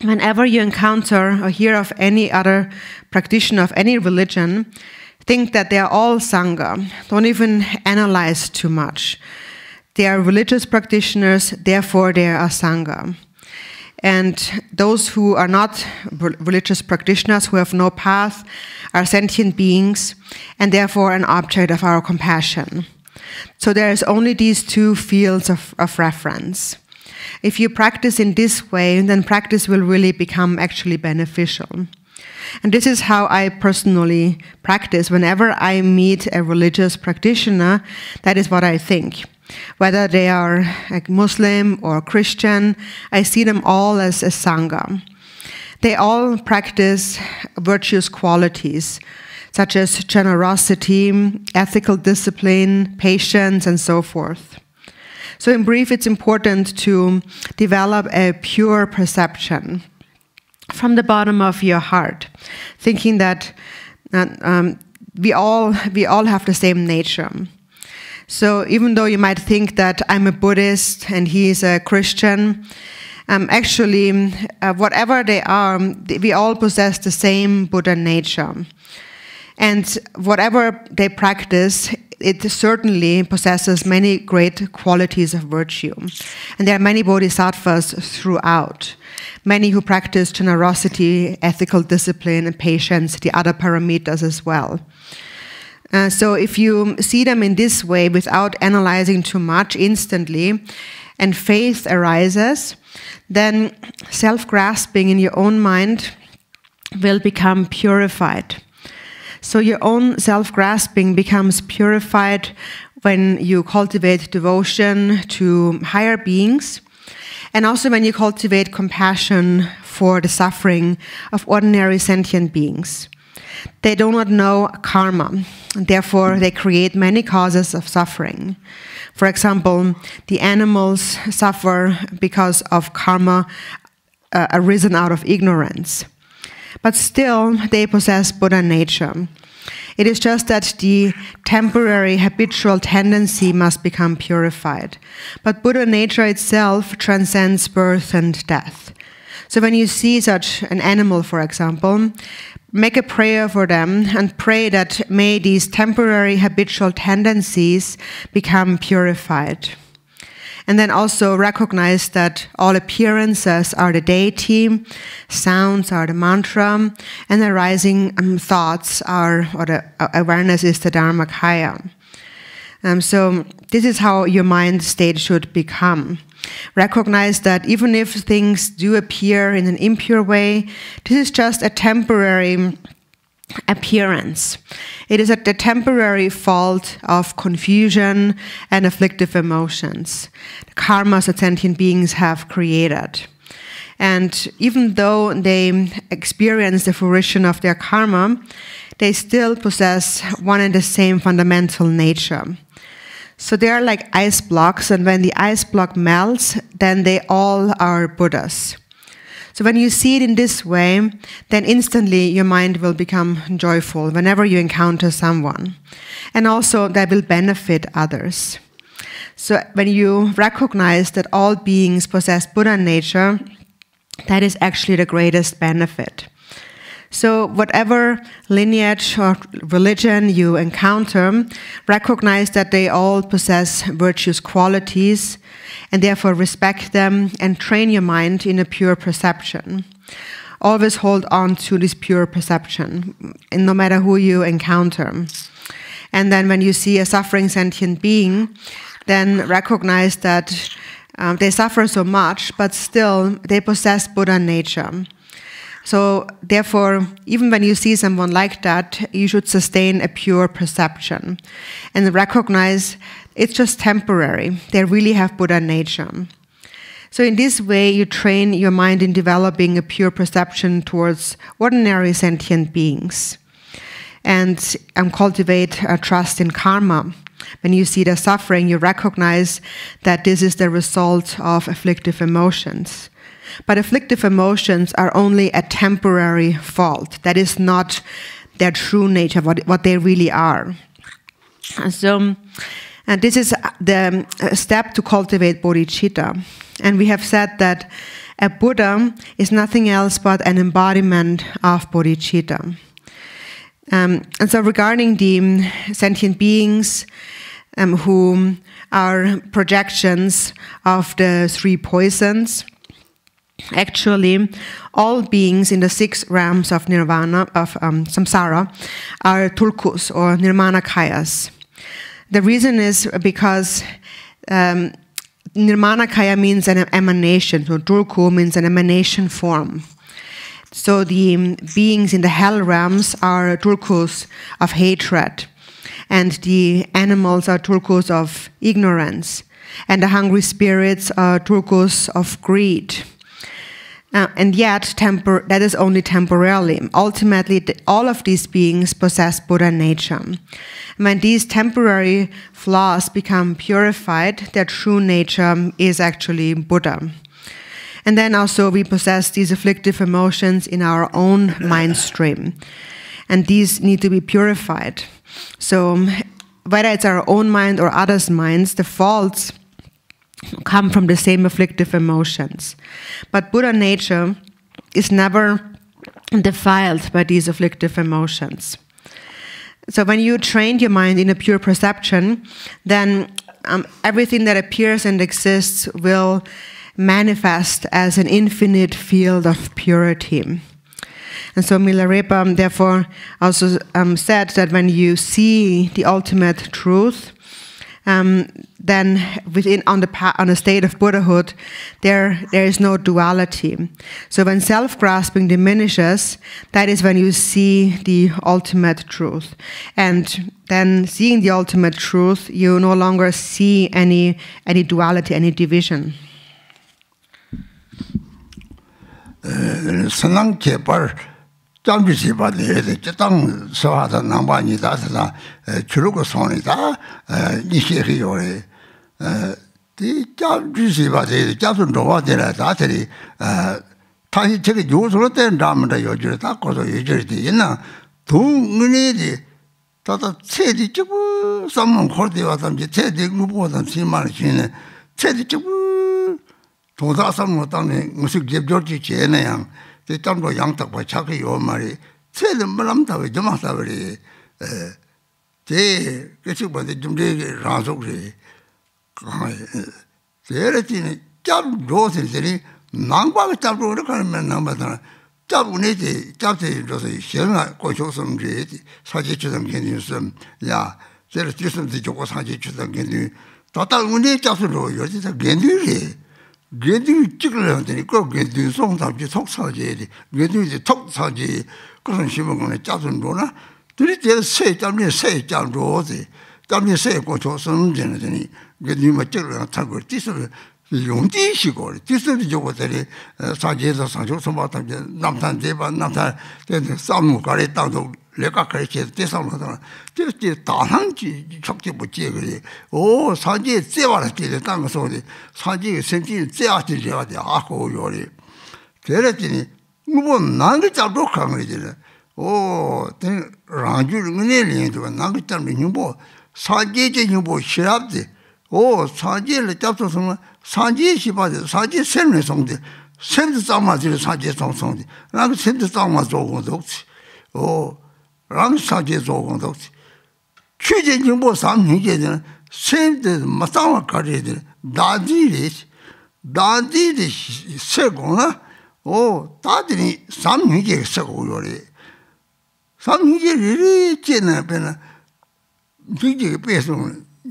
whenever you encounter or hear of any other practitioner of any religion, think that they are all Sangha. Don't even analyze too much. They are religious practitioners, therefore they are Sangha. And those who are not religious practitioners, who have no path, are sentient beings, and therefore an object of our compassion. So there is only these two fields of reference. If you practice in this way, then practice will really become actually beneficial. And this is how I personally practice. Whenever I meet a religious practitioner, that is what I think. Whether they are like Muslim or Christian, I see them all as a Sangha. They all practice virtuous qualities, such as generosity, ethical discipline, patience, and so forth. So in brief, it's important to develop a pure perception from the bottom of your heart, thinking that we all have the same nature. So even though you might think that I'm a Buddhist and he's a Christian, actually, whatever they are, we all possess the same Buddha nature. And whatever they practice, it certainly possesses many great qualities of virtue. And there are many bodhisattvas throughout. many who practice generosity, ethical discipline, and patience, the other parameters as well. So if you see them in this way without analyzing too much instantly, and faith arises, then self-grasping in your own mind will become purified. So your own self-grasping becomes purified when you cultivate devotion to higher beings, and also when you cultivate compassion for the suffering of ordinary sentient beings. They do not know karma, and therefore they create many causes of suffering. For example, the animals suffer because of karma arisen out of ignorance. But still, they possess Buddha nature. It is just that the temporary habitual tendency must become purified. But Buddha nature itself transcends birth and death. So when you see such an animal, for example, make a prayer for them and pray that may these temporary habitual tendencies become purified. And then also recognize that all appearances are the deity, sounds are the mantra, and arising thoughts are, or the awareness is the Dharmakaya. So this is how your mind state should become. Recognize that even if things do appear in an impure way, this is just a temporary appearance. It is the temporary fault of confusion and afflictive emotions, the karmas that sentient beings have created. And even though they experience the fruition of their karma, they still possess one and the same fundamental nature. So they are like ice blocks, and when the ice block melts, then they all are Buddhas. So when you see it in this way, then instantly your mind will become joyful whenever you encounter someone. And also that will benefit others. So when you recognize that all beings possess Buddha nature, that is actually the greatest benefit. So whatever lineage or religion you encounter, recognize that they all possess virtuous qualities and therefore respect them and train your mind in a pure perception. Always hold on to this pure perception, and no matter who you encounter. And then when you see a suffering sentient being, then recognize that they suffer so much, but still they possess Buddha nature. So therefore, even when you see someone like that, you should sustain a pure perception and recognize it's just temporary. They really have Buddha nature. So in this way, you train your mind in developing a pure perception towards ordinary sentient beings and cultivate a trust in karma. When you see their suffering, you recognize that this is the result of afflictive emotions. But afflictive emotions are only a temporary fault. That is not their true nature, what they really are. And this is the step to cultivate bodhicitta. And we have said that a Buddha is nothing else but an embodiment of bodhicitta. And so regarding the sentient beings who are projections of the three poisons, actually, all beings in the 6 realms of nirvana, of samsara, are tulkus or nirmanakayas. The reason is because nirmanakaya means an emanation, so tulku means an emanation form. So the beings in the hell realms are tulkus of hatred, and the animals are tulkus of ignorance, and the hungry spirits are tulkus of greed. And yet, that is only temporarily. Ultimately, all of these beings possess Buddha nature. When these temporary flaws become purified, their true nature is actually Buddha. And then also we possess these afflictive emotions in our own mind stream. And these need to be purified. So whether it's our own mind or others' minds, the faults come from the same afflictive emotions. But Buddha nature is never defiled by these afflictive emotions. So when you train your mind in a pure perception, then everything that appears and exists will manifest as an infinite field of purity. And so Milarepa therefore also said that when you see the ultimate truth, then on a state of Buddhahood, there is no duality. So when self-grasping diminishes, that is when you see the ultimate truth. And then seeing the ultimate truth, you no longer see any duality, any division. 잠비시 바데 저당 소하다 남반이다다 주로고 손이다 이시리요레 디 잠비시 바데 자순 로와데라 다들이 다시 저게 요소로 된 다음에 요지다 고소 요지르디 있나 동은이디 다다 체디 쭉 삼문 코르디 와담지 체디 무보다 심만 신네 체디 쭉 도다 삼문 땅에 무슨 gebjor지 제네양 그 담도 양탁 봐 차게 요 말이 체는 말람다 왜 좀하다 그래 제 계속 봐도 좀 되게 라속이 제르티는 짬 로스들이 망과가 잡고 그렇게 하면 남아다 잡으네지 잡대 줘서 시행아 고쇼섬지 사지주던 괜찮음 야 제를 주섬지 조고 사지주던 괜찮 다다 운에 잡으러 여기서 괜찮이 게디 찍으려더니 꼭 게디 송답지 속사지 게디 톡사지 그런 심은 짜준 거나 들이 제 세점이 세점로지 점이 세고 조선 되는더니 게디 뭐 찍으려 타고 뒤서 용지시고 뒤서 저거들이 사지에서 사죠 소마다 남산 제반 남산 싸움 가래 땅도 내가 그렇게 대상으로다 저렇게 다한지 적지 못지 그래 오 사지 제와라지 땅 소리 사지 생기 제아지 제와지 아고 요리 그랬더니 뭐 난그 잡도 강이잖아 오 랑주를 문에리도 난그 잡는 뭐 사지제 뭐 시랍지 오 사지를 잡서서 사지 시바지 사지 셈을 송데 셈도 싸마지 사지 송송데 나그 셈도 싸마 조고도 오 랑사제 조건도 취재 정보 상행제는 셈데 마상을 가리들 다디리 세고나 오 다들이 상행제 세고요리 상행제를 제는 배나 비게 빼서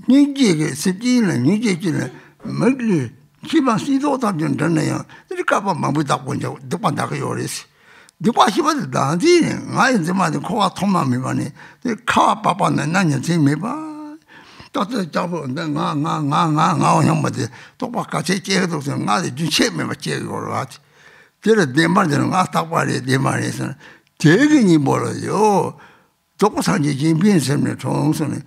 니게게 스지는 니게지는 먹리 기반 시도 답변 되네요 이렇게 봐 마무리다 본적 듣반다고 요리스 디바시바도 다지 아이 좀만 코가 통마미만이 카 바바는 난년 재미봐 또또 잡어 내가 형한테 똑바같이 제도 좀 나도 좀 체면만 제거로 하지 제가 내 말대로 나 답발이 내 말에서 대근이 멀어요 똑바산지 진빈sem을 총선에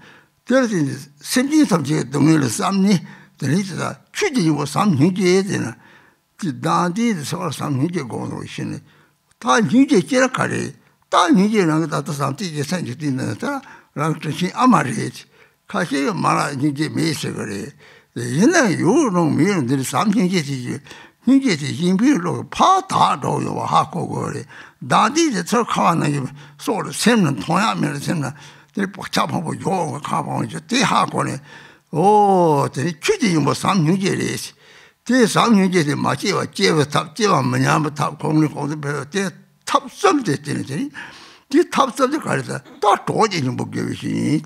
그래서 심진 섬지 동네를 쌈니 들이다 취지고 쌈히게 되나 다디 서로 쌈히게 고로 신네 다 이제 제라카리 다 이제랑 다도 상태에 생기는다 랑트시 아마리지 가시가 말아 이제 메시 그래 옛날 요런 미는들 삼신제지 이제 인비로 파다도 요 하고 그래 다디에 저 가는 소를 셈는 동야면을 셈나 들 복잡하고 요 가봐 이제 대하고네 오 대 취지 뭐 삼신제래지 제 상행제의 마치와 제와 뭐냐면 탑 공립 배워 제 탑섬 됐더니 제 탑섬에 가려다 또 도저히 못 개비시니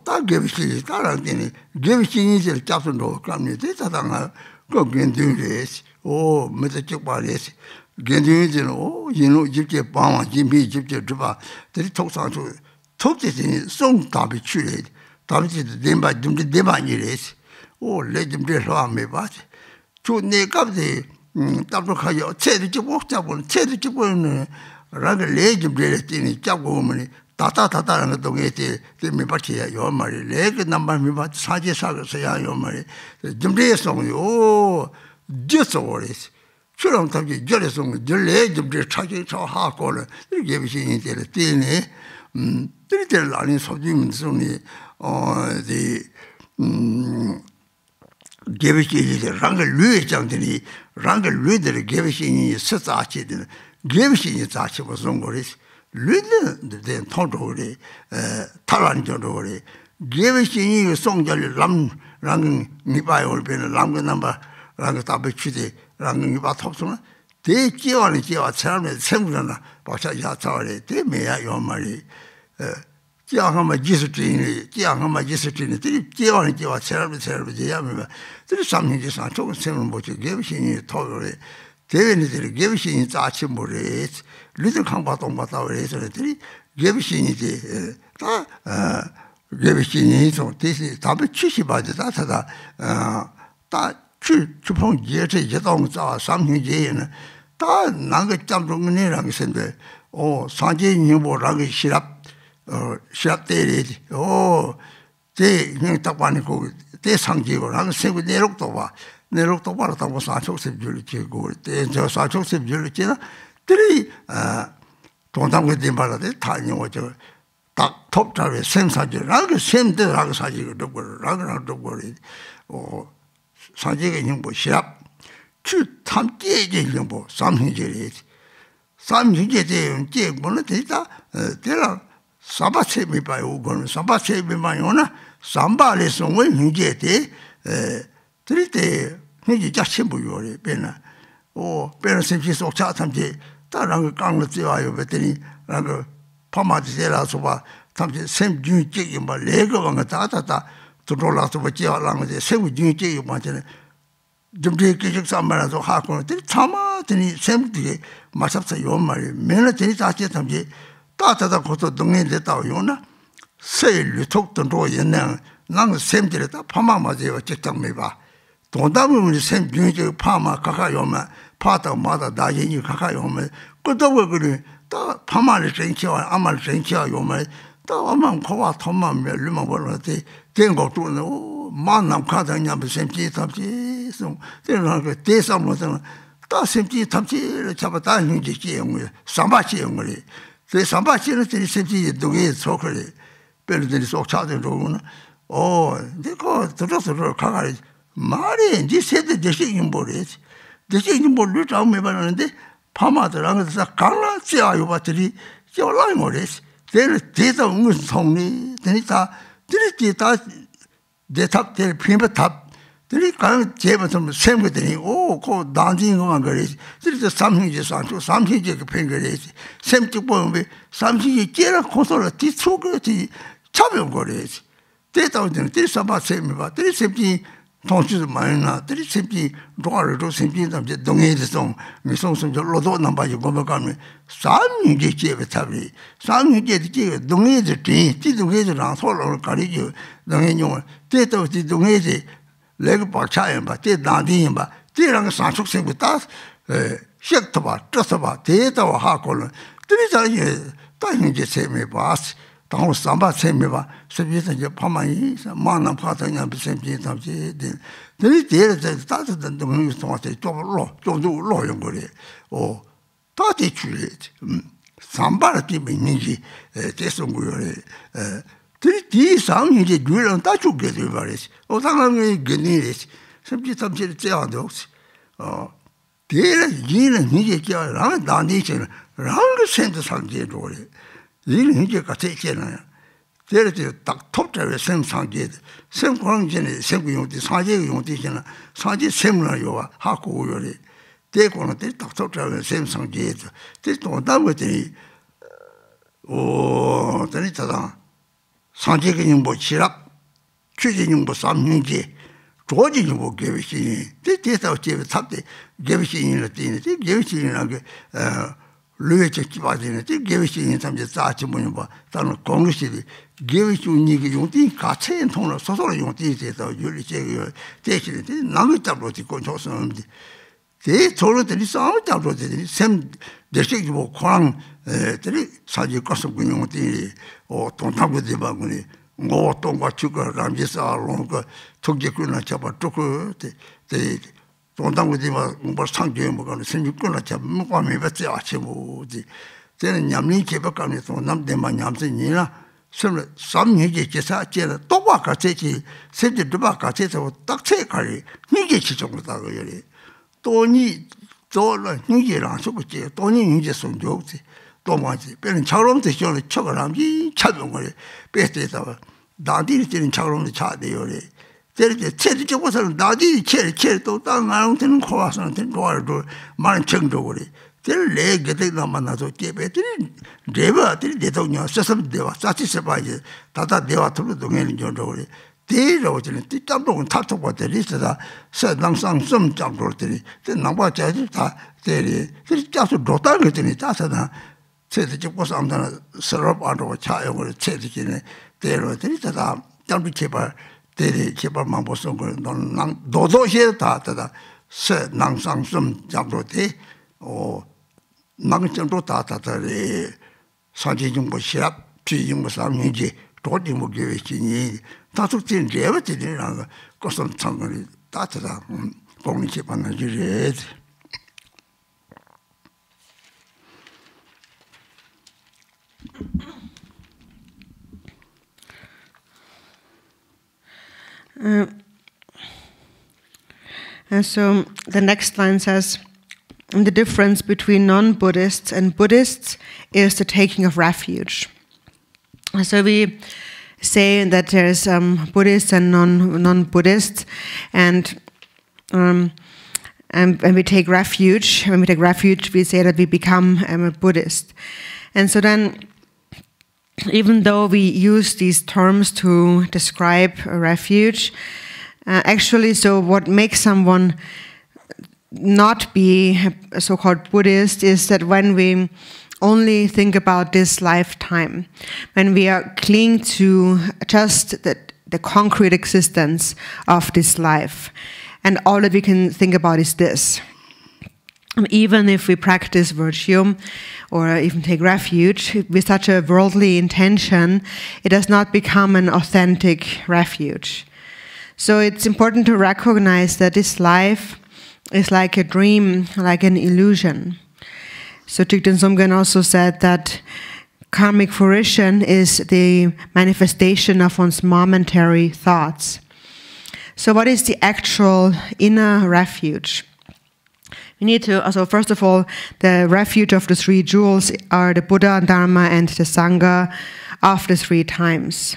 딱 개비시 따라더니 개비시니를 잡선도 그러면 대사당아 그 견디레스 뭐저 쪽발레스 견디는 이노 집게 방와 집이 집게 줘봐 들이 톡상도 톡지니 송 답이 취래 답이 된바 좀 대반이레스 오 레짐들 하면 봐지 저 내가데 답도 가요 체도 못 잡고 체도 잡고는 라가 레짐들 했더니 잡고 오면 다다다다는 동에 때문에 받지야 요 말이 레그 남만 봐 사제 사서야 요 말이 좀 돼서요 저서리스 처럼 답이 저래서 저래 좀 차게 저 하고는 이렇게 비신이 될 때네 들들 아니 소지면 손이 개비시니 랑을 류장들이 랑을 류들이 개비시니 스자치들 개비시니 자치 무슨 거리스 류는 통도리 타란저도리 개비시니 송절이 람 랑이 미바이 올베는 람그 넘버 랑가 답치데 랑이 바톱스나 대 기와는 기와 사람의 생물나 바샤 야차래 대매야 요 말이 기왕하면 지스트리니 기왕하면 지스트리니 들 기와는 기와 사람의 제야면 들 삼행지상 조금 생물 뭐지 개신이 토요래 대변이들이 개신이 짜치 모래 리들 강바동 바다 그래서들이 개신이지 다 개신이 좀 대신 답을 취시 받다 다다 다 주풍 예제 예동자 삼행제는 다 나가 잠동네랑 있는데 산제 님보라고 시랍 때리지 제 그냥 딱 봐니고 대 상지고랑 세고 내록도 봐라 다 사촉습 줄지고 저 사촉습 줄지나 들이 동담게 된 말라데 다니고 저딱 톱잡에 샘사지라고 샘들하고 사지고 라고 산지가 형보 시랍 추 탐제제 형보 삼형제리 삼형제제 제 뭐는 되다 대라 사바체미 봐요 그거는 사바체미만 요나 삼바레서 왜 형제대 들때 형제 자신 보여래 배나 배나 샘시 속차 탐제 다른 강을 찌와요 배더니 라고 파마지라서 봐 탐제 샘준지 뭐 레거가 다다다 돌아서 버지라는 게 세우진지 맞잖아. 좀 되게 sam마라도 하고 들 참아더니 샘들이 마sab사 요 말이 맨날 되니 다시 탐지 따다다 것도 동네 됐다 요나 세일 톡던 로 옛날 난 샘들이 다 파마 맞아요. 직장 매봐. 돈담을 샘 중에 파마 가까요만 파다 마다 나연이 가까요만 그도 그래 다 파마를 생기와 아마를 생기와 요만 다 아마 코와 톰만 멜르만 벌어대 된것도 만남 가다냐 샘지 탑지 송 되는 그 대상으로는 다 샘지 탑지를 잡았다 hin지 지용을 삼바지용을 그 삼바지는 샘지 동에 소크리 별들이 속 차들로는 내가 들어서 가가리 말이 이제 세대 대신 모르지 대신 모르 좀 해봤는데 파마들랑 다 갈라지아요 바들이 올라이 모르지 대다 무슨 성리 되니까 들이 다 대탑 될 피부탑 들이 간 제부터 샘거더니 그 난진 거만 그래 들이 삼형제 산초 삼형제 그 팽거래지 샘쪽 보면 삼형제 깨라 고소를 뒤쪽으로지 차변 거래지 대다운데 들이 삼바 샘이 봐 들이 샘지 동시도 많이나 들이 샘지 로아로 샘지 담제 동해에서 미송송 로도 남바지 고백하면 삼형제 제베 탑이 삼형제 제 동해에서 뒤동해에서랑 서로 가리죠 동해용을 대도지 동해지 레그 박차에 봐 대난디에 봐 대랑 산속생부 다 시작도 봐 뜻도 봐 대다와 하고는 들이자기 다형제 샘이 봐 당호 삼바 샘이 봐 샘에서 이제 파마이 만남 파다냐 샘지 담지 들이 대를 따뜻한 동네 동안에 좀도 로용 거리 다 대출이지 삼바를 뛰면이지 대송고요래 들이 상이제 뉘랑 다 죽게 될 말이지 상황이 괜히지 샘지 담지를 째야도 혹시 대를 이는 이제 째라면 난디지는 랑그 샘도 상지에 로래 이는 이제 같이 있잖아요 대를 딱 톱잡에 샘 상지에 샘 광전에 샘구 용띠 사제 용띠잖아 사제 샘을 요와 하고 오요래 대고는 딱 톱잡에 샘 상지에 또 담거더니 더니 자다 상제기는 뭐 지락 취지는 뭐 삼형제 조지는 뭐 개비신이 대대서 집에 탑대 개비신이를 뛰는 개비신이라는 게 르웨체 기바지는 개비신이 삼제 싸지 뭐냐 봐 다른 공식이 개비신이 용띠 같이 통로 소소로 용띠 돼서 윤리제가 대신에 남을 잡고 듣고 조선인데 대 저로들이 싸움 잡고 되더니 샘 대식이 뭐 고랑 들이 사지 가서 그냥 어디 동타고 대방문이 뭐 동과 죽어 ram지사로 그 독재꾼나 잡아 쫓고 대 동타고 대방 뭐 상주에 뭐가 생육꾼나 잡아 뭐가 매받지 않지 뭐지 저는 냠니 개박감에서 남대만 냠선이나 삼형제 제사제는 또바 같이 세제 두바 같이 딱 체크하리 이게 지정을 다 그래 돈이 저는 형제랑 속지 돈이 형제 손주지 또 뭐지 배는 차롬 대셔는 쳐가람지 차병을 뺏대다 나들이 뛰는 차롬도 차대요래 체리 쪽에서는 나디 체리 또 다른 아무튼 코와서는 좋아도 많은 정도거리. 내 게대가 만나서 깨배들이 레바들이 대통령 세상 대화 사치세 봐야지 다다 대화 틀어 동에는 정도거리. 대로지는 띠땀도 타토바들이 있어다. 세상상 좀 잡돌들이 남바자지 다 대리 짜서 도달 그랬더니 짜서다. 체리 쪽에서 아무나 서럽하고 차용을 체리기네 대로들이 다 잠도 제발 대리 개발만 보선 걸 노도시에 다 세 낭상 좀 잡도돼 망정도 다다리 사지정보 시합 주정보 상인지 도딩모 교육이니 다속진 레버들이라는 것은 상관이 다다다 공식 반나지래. So the next line says, the difference between non-Buddhists and Buddhists is the taking of refuge. So we say that there's Buddhists and non-Buddhists, and when we take refuge, we say that we become a Buddhist. And so then, even though we use these terms to describe a refuge, actually, so what makes someone not be a so-called Buddhist is that when we only think about this lifetime, when we are cling to just the concrete existence of this life, and all that we can think about is this. Even if we practice virtue or even take refuge with such a worldly intention, it does not become an authentic refuge. So it's important to recognize that this life is like a dream, like an illusion. So Thigten Somgen also said that karmic fruition is the manifestation of one's momentary thoughts. So what is the actual inner refuge? We need to, also first of all, the refuge of the three jewels are the Buddha, Dharma, and the Sangha of the three times.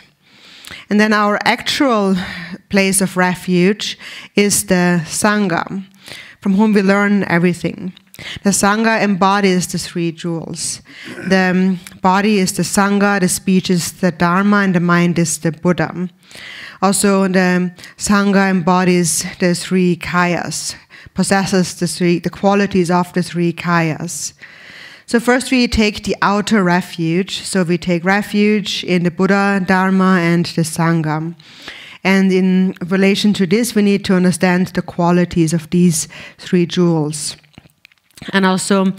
And then our actual place of refuge is the Sangha, from whom we learn everything. The Sangha embodies the three jewels. The body is the Sangha, the speech is the Dharma, and the mind is the Buddha. Also, the Sangha embodies the three kayas, possesses the qualities of the three kayas. So first we take the outer refuge. So we take refuge in the Buddha, Dharma, and the Sangha. And in relation to this, we need to understand the qualities of these three jewels. And also,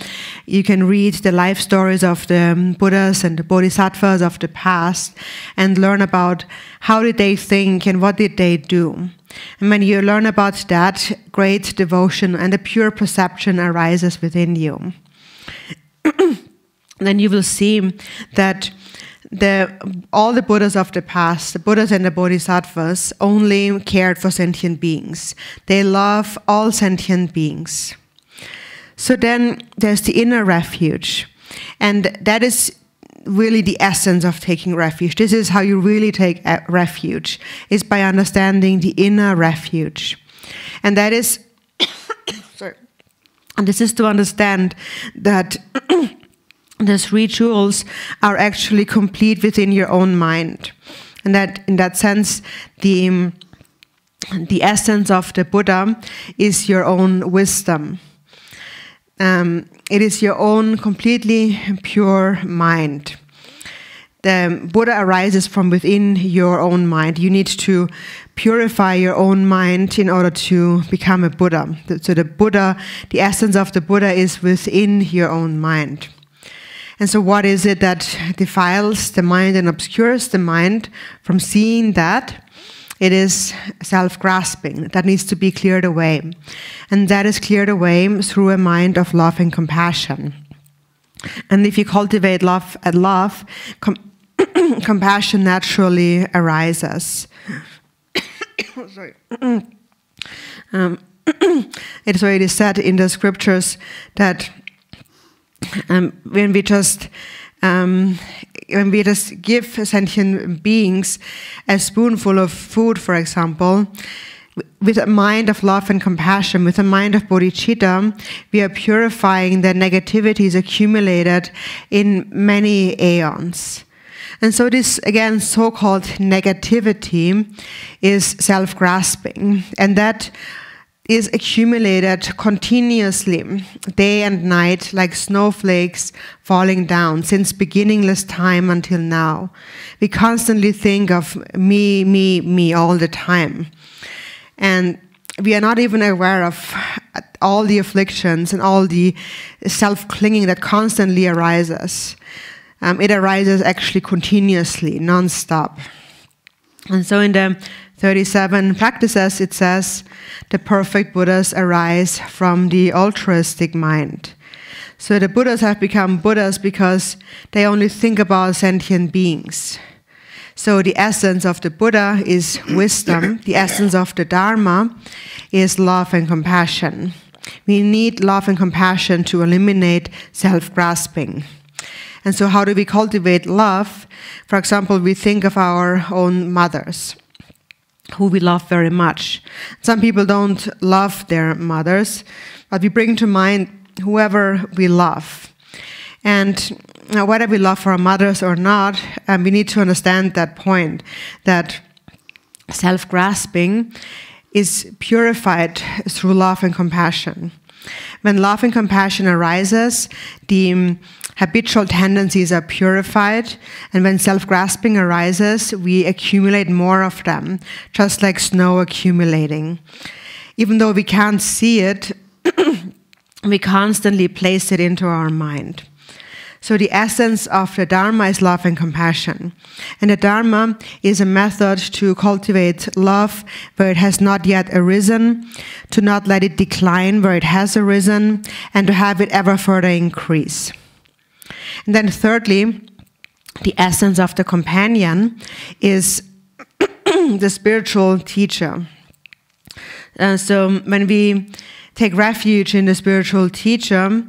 you can read the life stories of the Buddhas and the Bodhisattvas of the past and learn about how did they think and what did they do. And when you learn about that, great devotion and a pure perception arises within you. Then you will see that all the Buddhas of the past, the Buddhas and the Bodhisattvas, only cared for sentient beings. They love all sentient beings. So then there's the inner refuge. And that is really the essence of taking refuge. This is how you really take refuge, is by understanding the inner refuge. And that is, and this is to understand that the three jewels are actually complete within your own mind. And that in that sense, the essence of the Buddha is your own wisdom. It is your own completely pure mind. The Buddha arises from within your own mind. You need to purify your own mind in order to become a Buddha. So the Buddha, the essence of the Buddha is within your own mind. And so what is it that defiles the mind and obscures the mind from seeing that? It is self-grasping. That needs to be cleared away. And that is cleared away through a mind of love and compassion. And if you cultivate love and love, compassion naturally arises. Sorry. It's already said in the scriptures that when we just we just give sentient beings a spoonful of food, for example, with a mind of love and compassion, with a mind of bodhicitta, we are purifying the negativities accumulated in many aeons. And so this, again, so-called negativity is self-grasping, and that is accumulated continuously, day and night, like snowflakes falling down since beginningless time until now. We constantly think of me, me, me all the time. And we are not even aware of all the afflictions and all the self-clinging that constantly arises. It arises actually continuously, non-stop. And so in the 37 practices, it says, the perfect Buddhas arise from the altruistic mind. So the Buddhas have become Buddhas because they only think about sentient beings. So the essence of the Buddha is wisdom. The essence of the Dharma is love and compassion. We need love and compassion to eliminate self-grasping. And so how do we cultivate love? For example, we think of our own mothers, who we love very much. Some people don't love their mothers, but we bring to mind whoever we love. And whether we love our mothers or not, we need to understand that point, that self-grasping is purified through love and compassion. When love and compassion arises, the habitual tendencies are purified, and when self-grasping arises, we accumulate more of them, just like snow accumulating. Even though we can't see it, we constantly place it into our mind. So the essence of the Dharma is love and compassion. And the Dharma is a method to cultivate love where it has not yet arisen, to not let it decline where it has arisen, and to have it ever further increase. And then thirdly, the essence of the companion is the spiritual teacher. So when we take refuge in the spiritual teacher,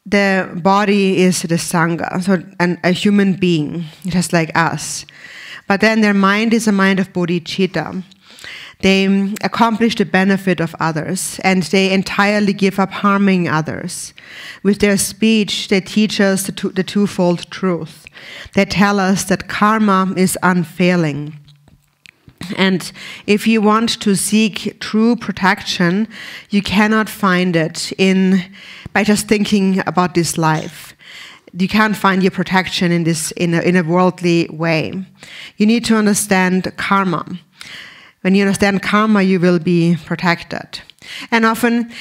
the body is the Sangha, so a human being, just like us. But then their mind is a mind of bodhicitta. They accomplish the benefit of others, and they entirely give up harming others. With their speech, they teach us the twofold truth. They tell us that karma is unfailing. And if you want to seek true protection, you cannot find it by just thinking about this life. You can't find your protection in a worldly way. You need to understand karma. When you understand karma, you will be protected. And often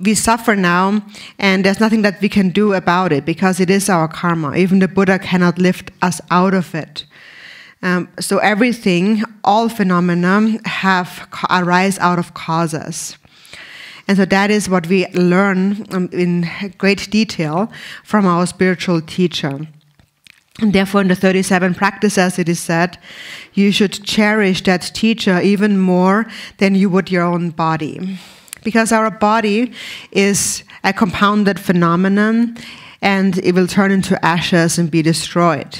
we suffer now, and there's nothing that we can do about it because it is our karma. Even the Buddha cannot lift us out of it. So everything, all phenomena arise out of causes. And so that is what we learn in great detail from our spiritual teacher. And therefore, in the 37 practices, it is said, you should cherish that teacher even more than you would your own body. Because our body is a compounded phenomenon, and it will turn into ashes and be destroyed.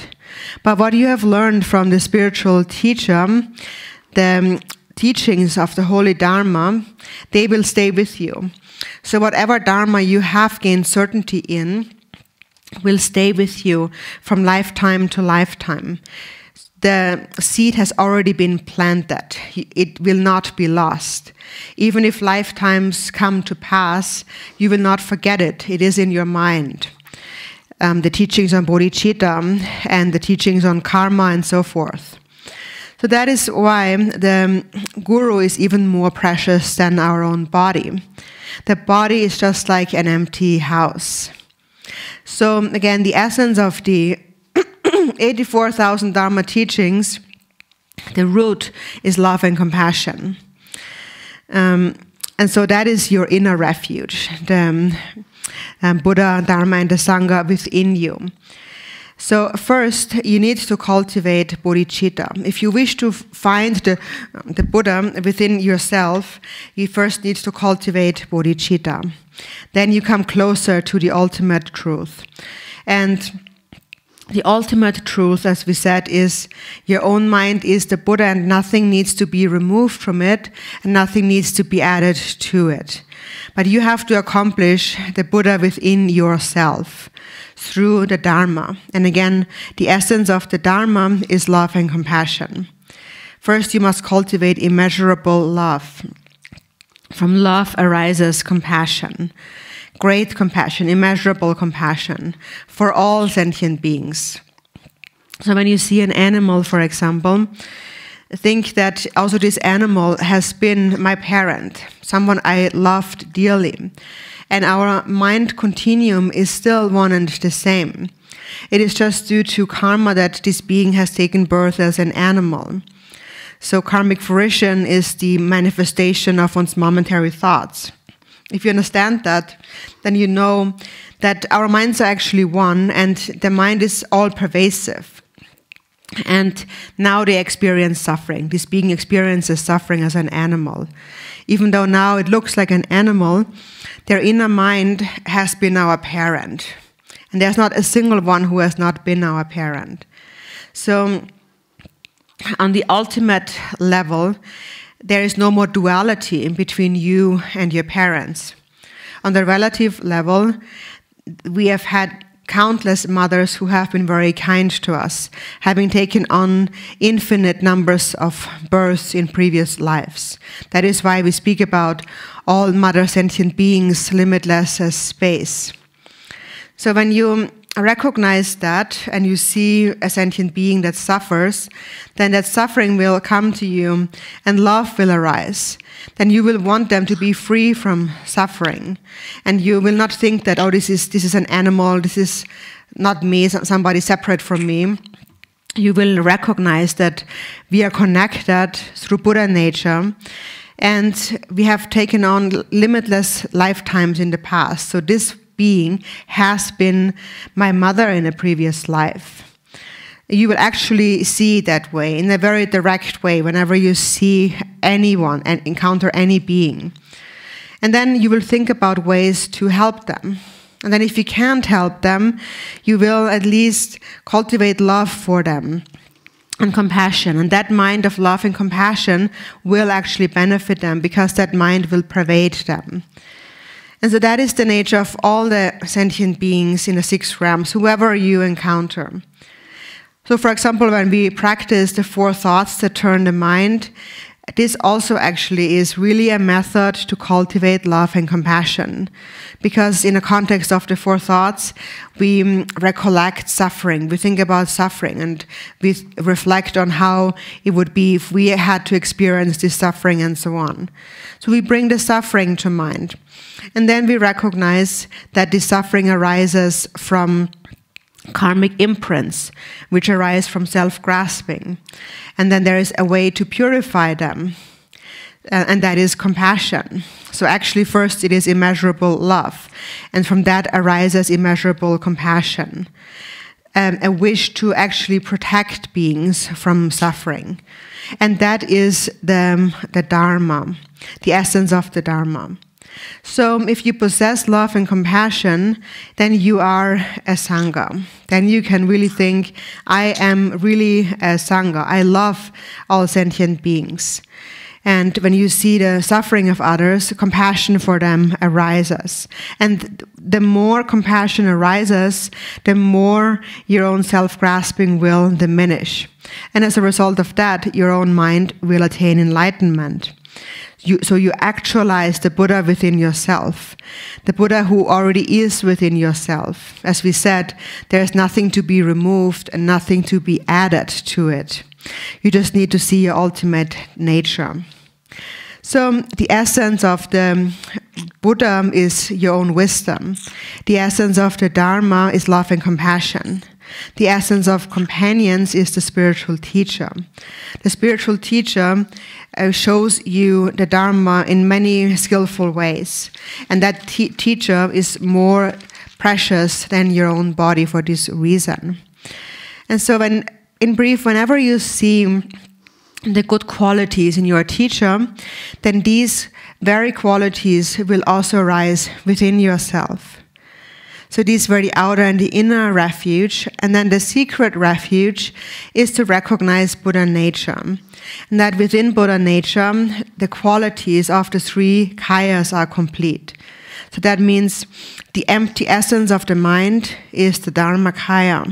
But what you have learned from the spiritual teacher, the teachings of the Holy Dharma, they will stay with you. So whatever Dharma you have gained certainty in will stay with you from lifetime to lifetime. The seed has already been planted. It will not be lost. Even if lifetimes come to pass, you will not forget it. It is in your mind. The teachings on bodhicitta and the teachings on karma and so forth. So that is why the guru is even more precious than our own body. The body is just like an empty house. So again, the essence of the 84,000 Dharma teachings, the root is love and compassion. And so that is your inner refuge, the Buddha, Dharma, and the Sangha within you. So first, you need to cultivate bodhicitta. If you wish to find the Buddha within yourself, you first need to cultivate bodhicitta. Then you come closer to the ultimate truth. And the ultimate truth, as we said, is your own mind is the Buddha, and nothing needs to be removed from it, and nothing needs to be added to it. But you have to accomplish the Buddha within yourself through the Dharma. And again, the essence of the Dharma is love and compassion. First, you must cultivate immeasurable love. From love arises compassion. Great compassion, immeasurable compassion for all sentient beings. So when you see an animal, for example, think that also this animal has been my parent, someone I loved dearly. And our mind continuum is still one and the same. It is just due to karma that this being has taken birth as an animal. So karmic fruition is the manifestation of one's momentary thoughts. If you understand that, then you know that our minds are actually one, and the mind is all-pervasive. And now they experience suffering. This being experiences suffering as an animal. Even though now it looks like an animal, their inner mind has been our parent. And there's not a single one who has not been our parent. So on the ultimate level, there is no more duality in between you and your parents. On the relative level, we have had countless mothers who have been very kind to us, having taken on infinite numbers of births in previous lives. That is why we speak about all mother sentient beings, limitless as space. So when you recognize that and you see a sentient being that suffers, then that suffering will come to you and love will arise. Then you will want them to be free from suffering. And you will not think that, oh, this is an animal, this is not me, somebody separate from me. You will recognize that we are connected through Buddha nature, and we have taken on limitless lifetimes in the past. So this being has been my mother in a previous life. You will actually see it that way, in a very direct way, whenever you see anyone and encounter any being. And then you will think about ways to help them. And then if you can't help them, you will at least cultivate love for them and compassion. And that mind of love and compassion will actually benefit them, because that mind will pervade them. And so that is the nature of all the sentient beings in the 6 realms, whoever you encounter. So for example, when we practice the 4 thoughts that turn the mind, this also actually is really a method to cultivate love and compassion. Because in the context of the 4 thoughts, we recollect suffering, we think about suffering, and we reflect on how it would be if we had to experience this suffering and so on. So we bring the suffering to mind. And then we recognize that this suffering arises from karmic imprints, which arise from self-grasping. And then there is a way to purify them, and that is compassion. So actually first it is immeasurable love, and from that arises immeasurable compassion, a wish to actually protect beings from suffering. And that is the Dharma, the essence of the Dharma. So if you possess love and compassion, then you are a Sangha. Then you can really think, I am really a Sangha. I love all sentient beings. And when you see the suffering of others, compassion for them arises. And the more compassion arises, the more your own self-grasping will diminish. And as a result of that, your own mind will attain enlightenment. So you actualize the Buddha within yourself, the Buddha who already is within yourself. As we said, there is nothing to be removed and nothing to be added to it. You just need to see your ultimate nature. So the essence of the Buddha is your own wisdom. The essence of the Dharma is love and compassion. The essence of companions is the spiritual teacher. The spiritual teacher shows you the Dharma in many skillful ways. And that teacher is more precious than your own body for this reason. And so in brief, whenever you see the good qualities in your teacher, then these very qualities will also arise within yourself. So these were the outer and the inner refuge. And then the secret refuge is to recognize Buddha nature. And that within Buddha nature, the qualities of the three kayas are complete. So that means the empty essence of the mind is the Dharma kaya.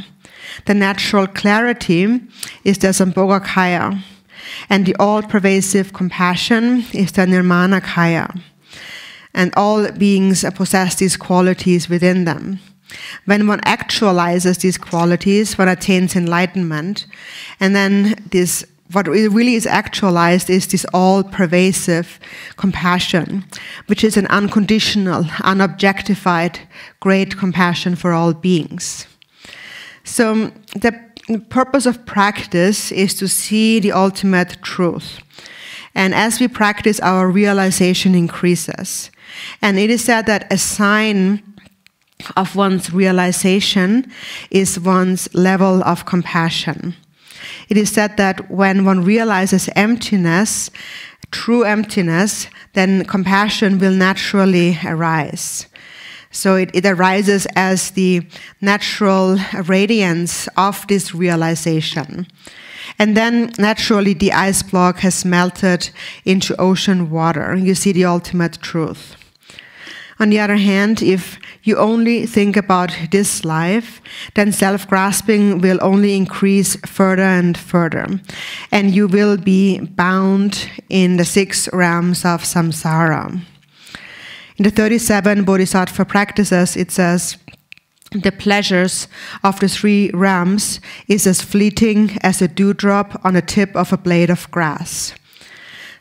The natural clarity is the Sambhoga kaya. And the all-pervasive compassion is the Nirmana kaya. And all beings possess these qualities within them. When one actualizes these qualities, one attains enlightenment. And then what really is actualized is this all-pervasive compassion, which is an unconditional, unobjectified, great compassion for all beings. So the purpose of practice is to see the ultimate truth. And as we practice, our realization increases. And it is said that a sign of one's realization is one's level of compassion. It is said that when one realizes emptiness, true emptiness, then compassion will naturally arise. So it arises as the natural radiance of this realization. And then naturally the ice block has melted into ocean water. You see the ultimate truth. On the other hand, if you only think about this life, then self-grasping will only increase further and further. And you will be bound in the 6 realms of samsara. In the 37 Bodhisattva practices, it says, the pleasures of the 3 realms is as fleeting as a dewdrop on the tip of a blade of grass.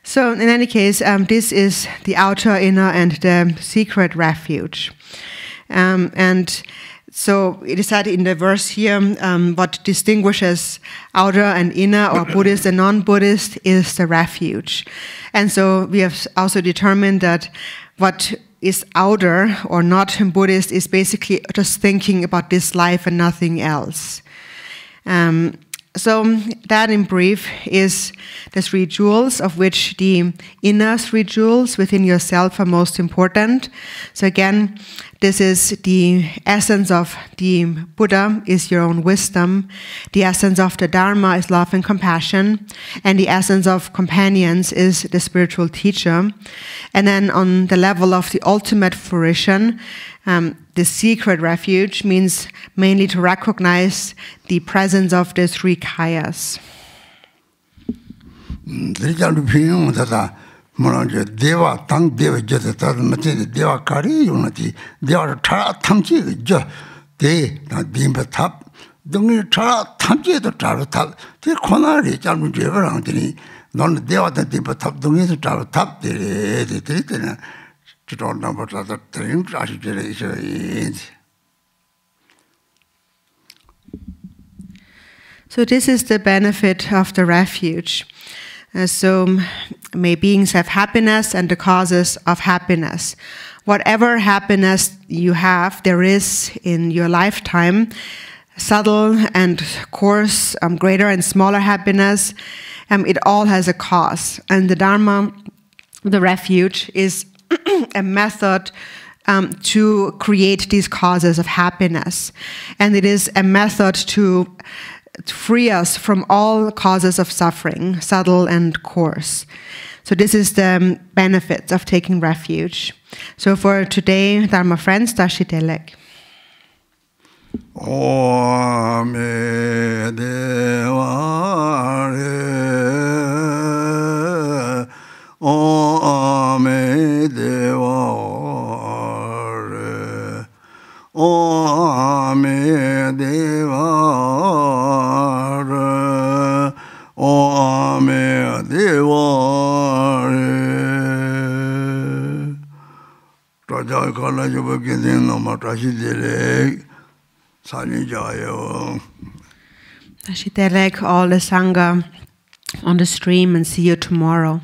So in any case, this is the outer, inner, and the secret refuge. And so it is said in the verse here, what distinguishes outer and inner, or Buddhist and non-Buddhist, is the refuge. And so we have also determined that what is outer or not Buddhist is basically just thinking about this life and nothing else. So that in brief is the 3 jewels, of which the inner 3 jewels within yourself are most important. So again, this is the essence of the Buddha is your own wisdom. The essence of the Dharma is love and compassion. And the essence of companions is the spiritual teacher. And then on the level of the ultimate fruition, the secret refuge means mainly to recognize the presence of the 3 kayas. Deva tang deva jata tada mati deva kari yunati deva chara tamchi jo de na dimba tap dungi chara tamchi to chara tap de konari charmu jevarang tini non deva ta dimba tap dungi to chara tap de tena chito number ta tring ashi jere is. So this is the benefit of the refuge. So may beings have happiness and the causes of happiness. Whatever happiness you have, there is in your lifetime, subtle and coarse, greater and smaller happiness, it all has a cause. And the Dharma, the refuge, is a method to create these causes of happiness. And it is a method to free us from all causes of suffering, subtle and coarse. So this is the benefit of taking refuge. So for today, Dharma friends, Tashi Telek. Ome Devare, Ome Devare, Ome Devare. Ome Devare Raja Kala Jubakidin Nama Tashi Telek Sani Jayo Tashi Telek, all the Sangha on the stream, and see you tomorrow.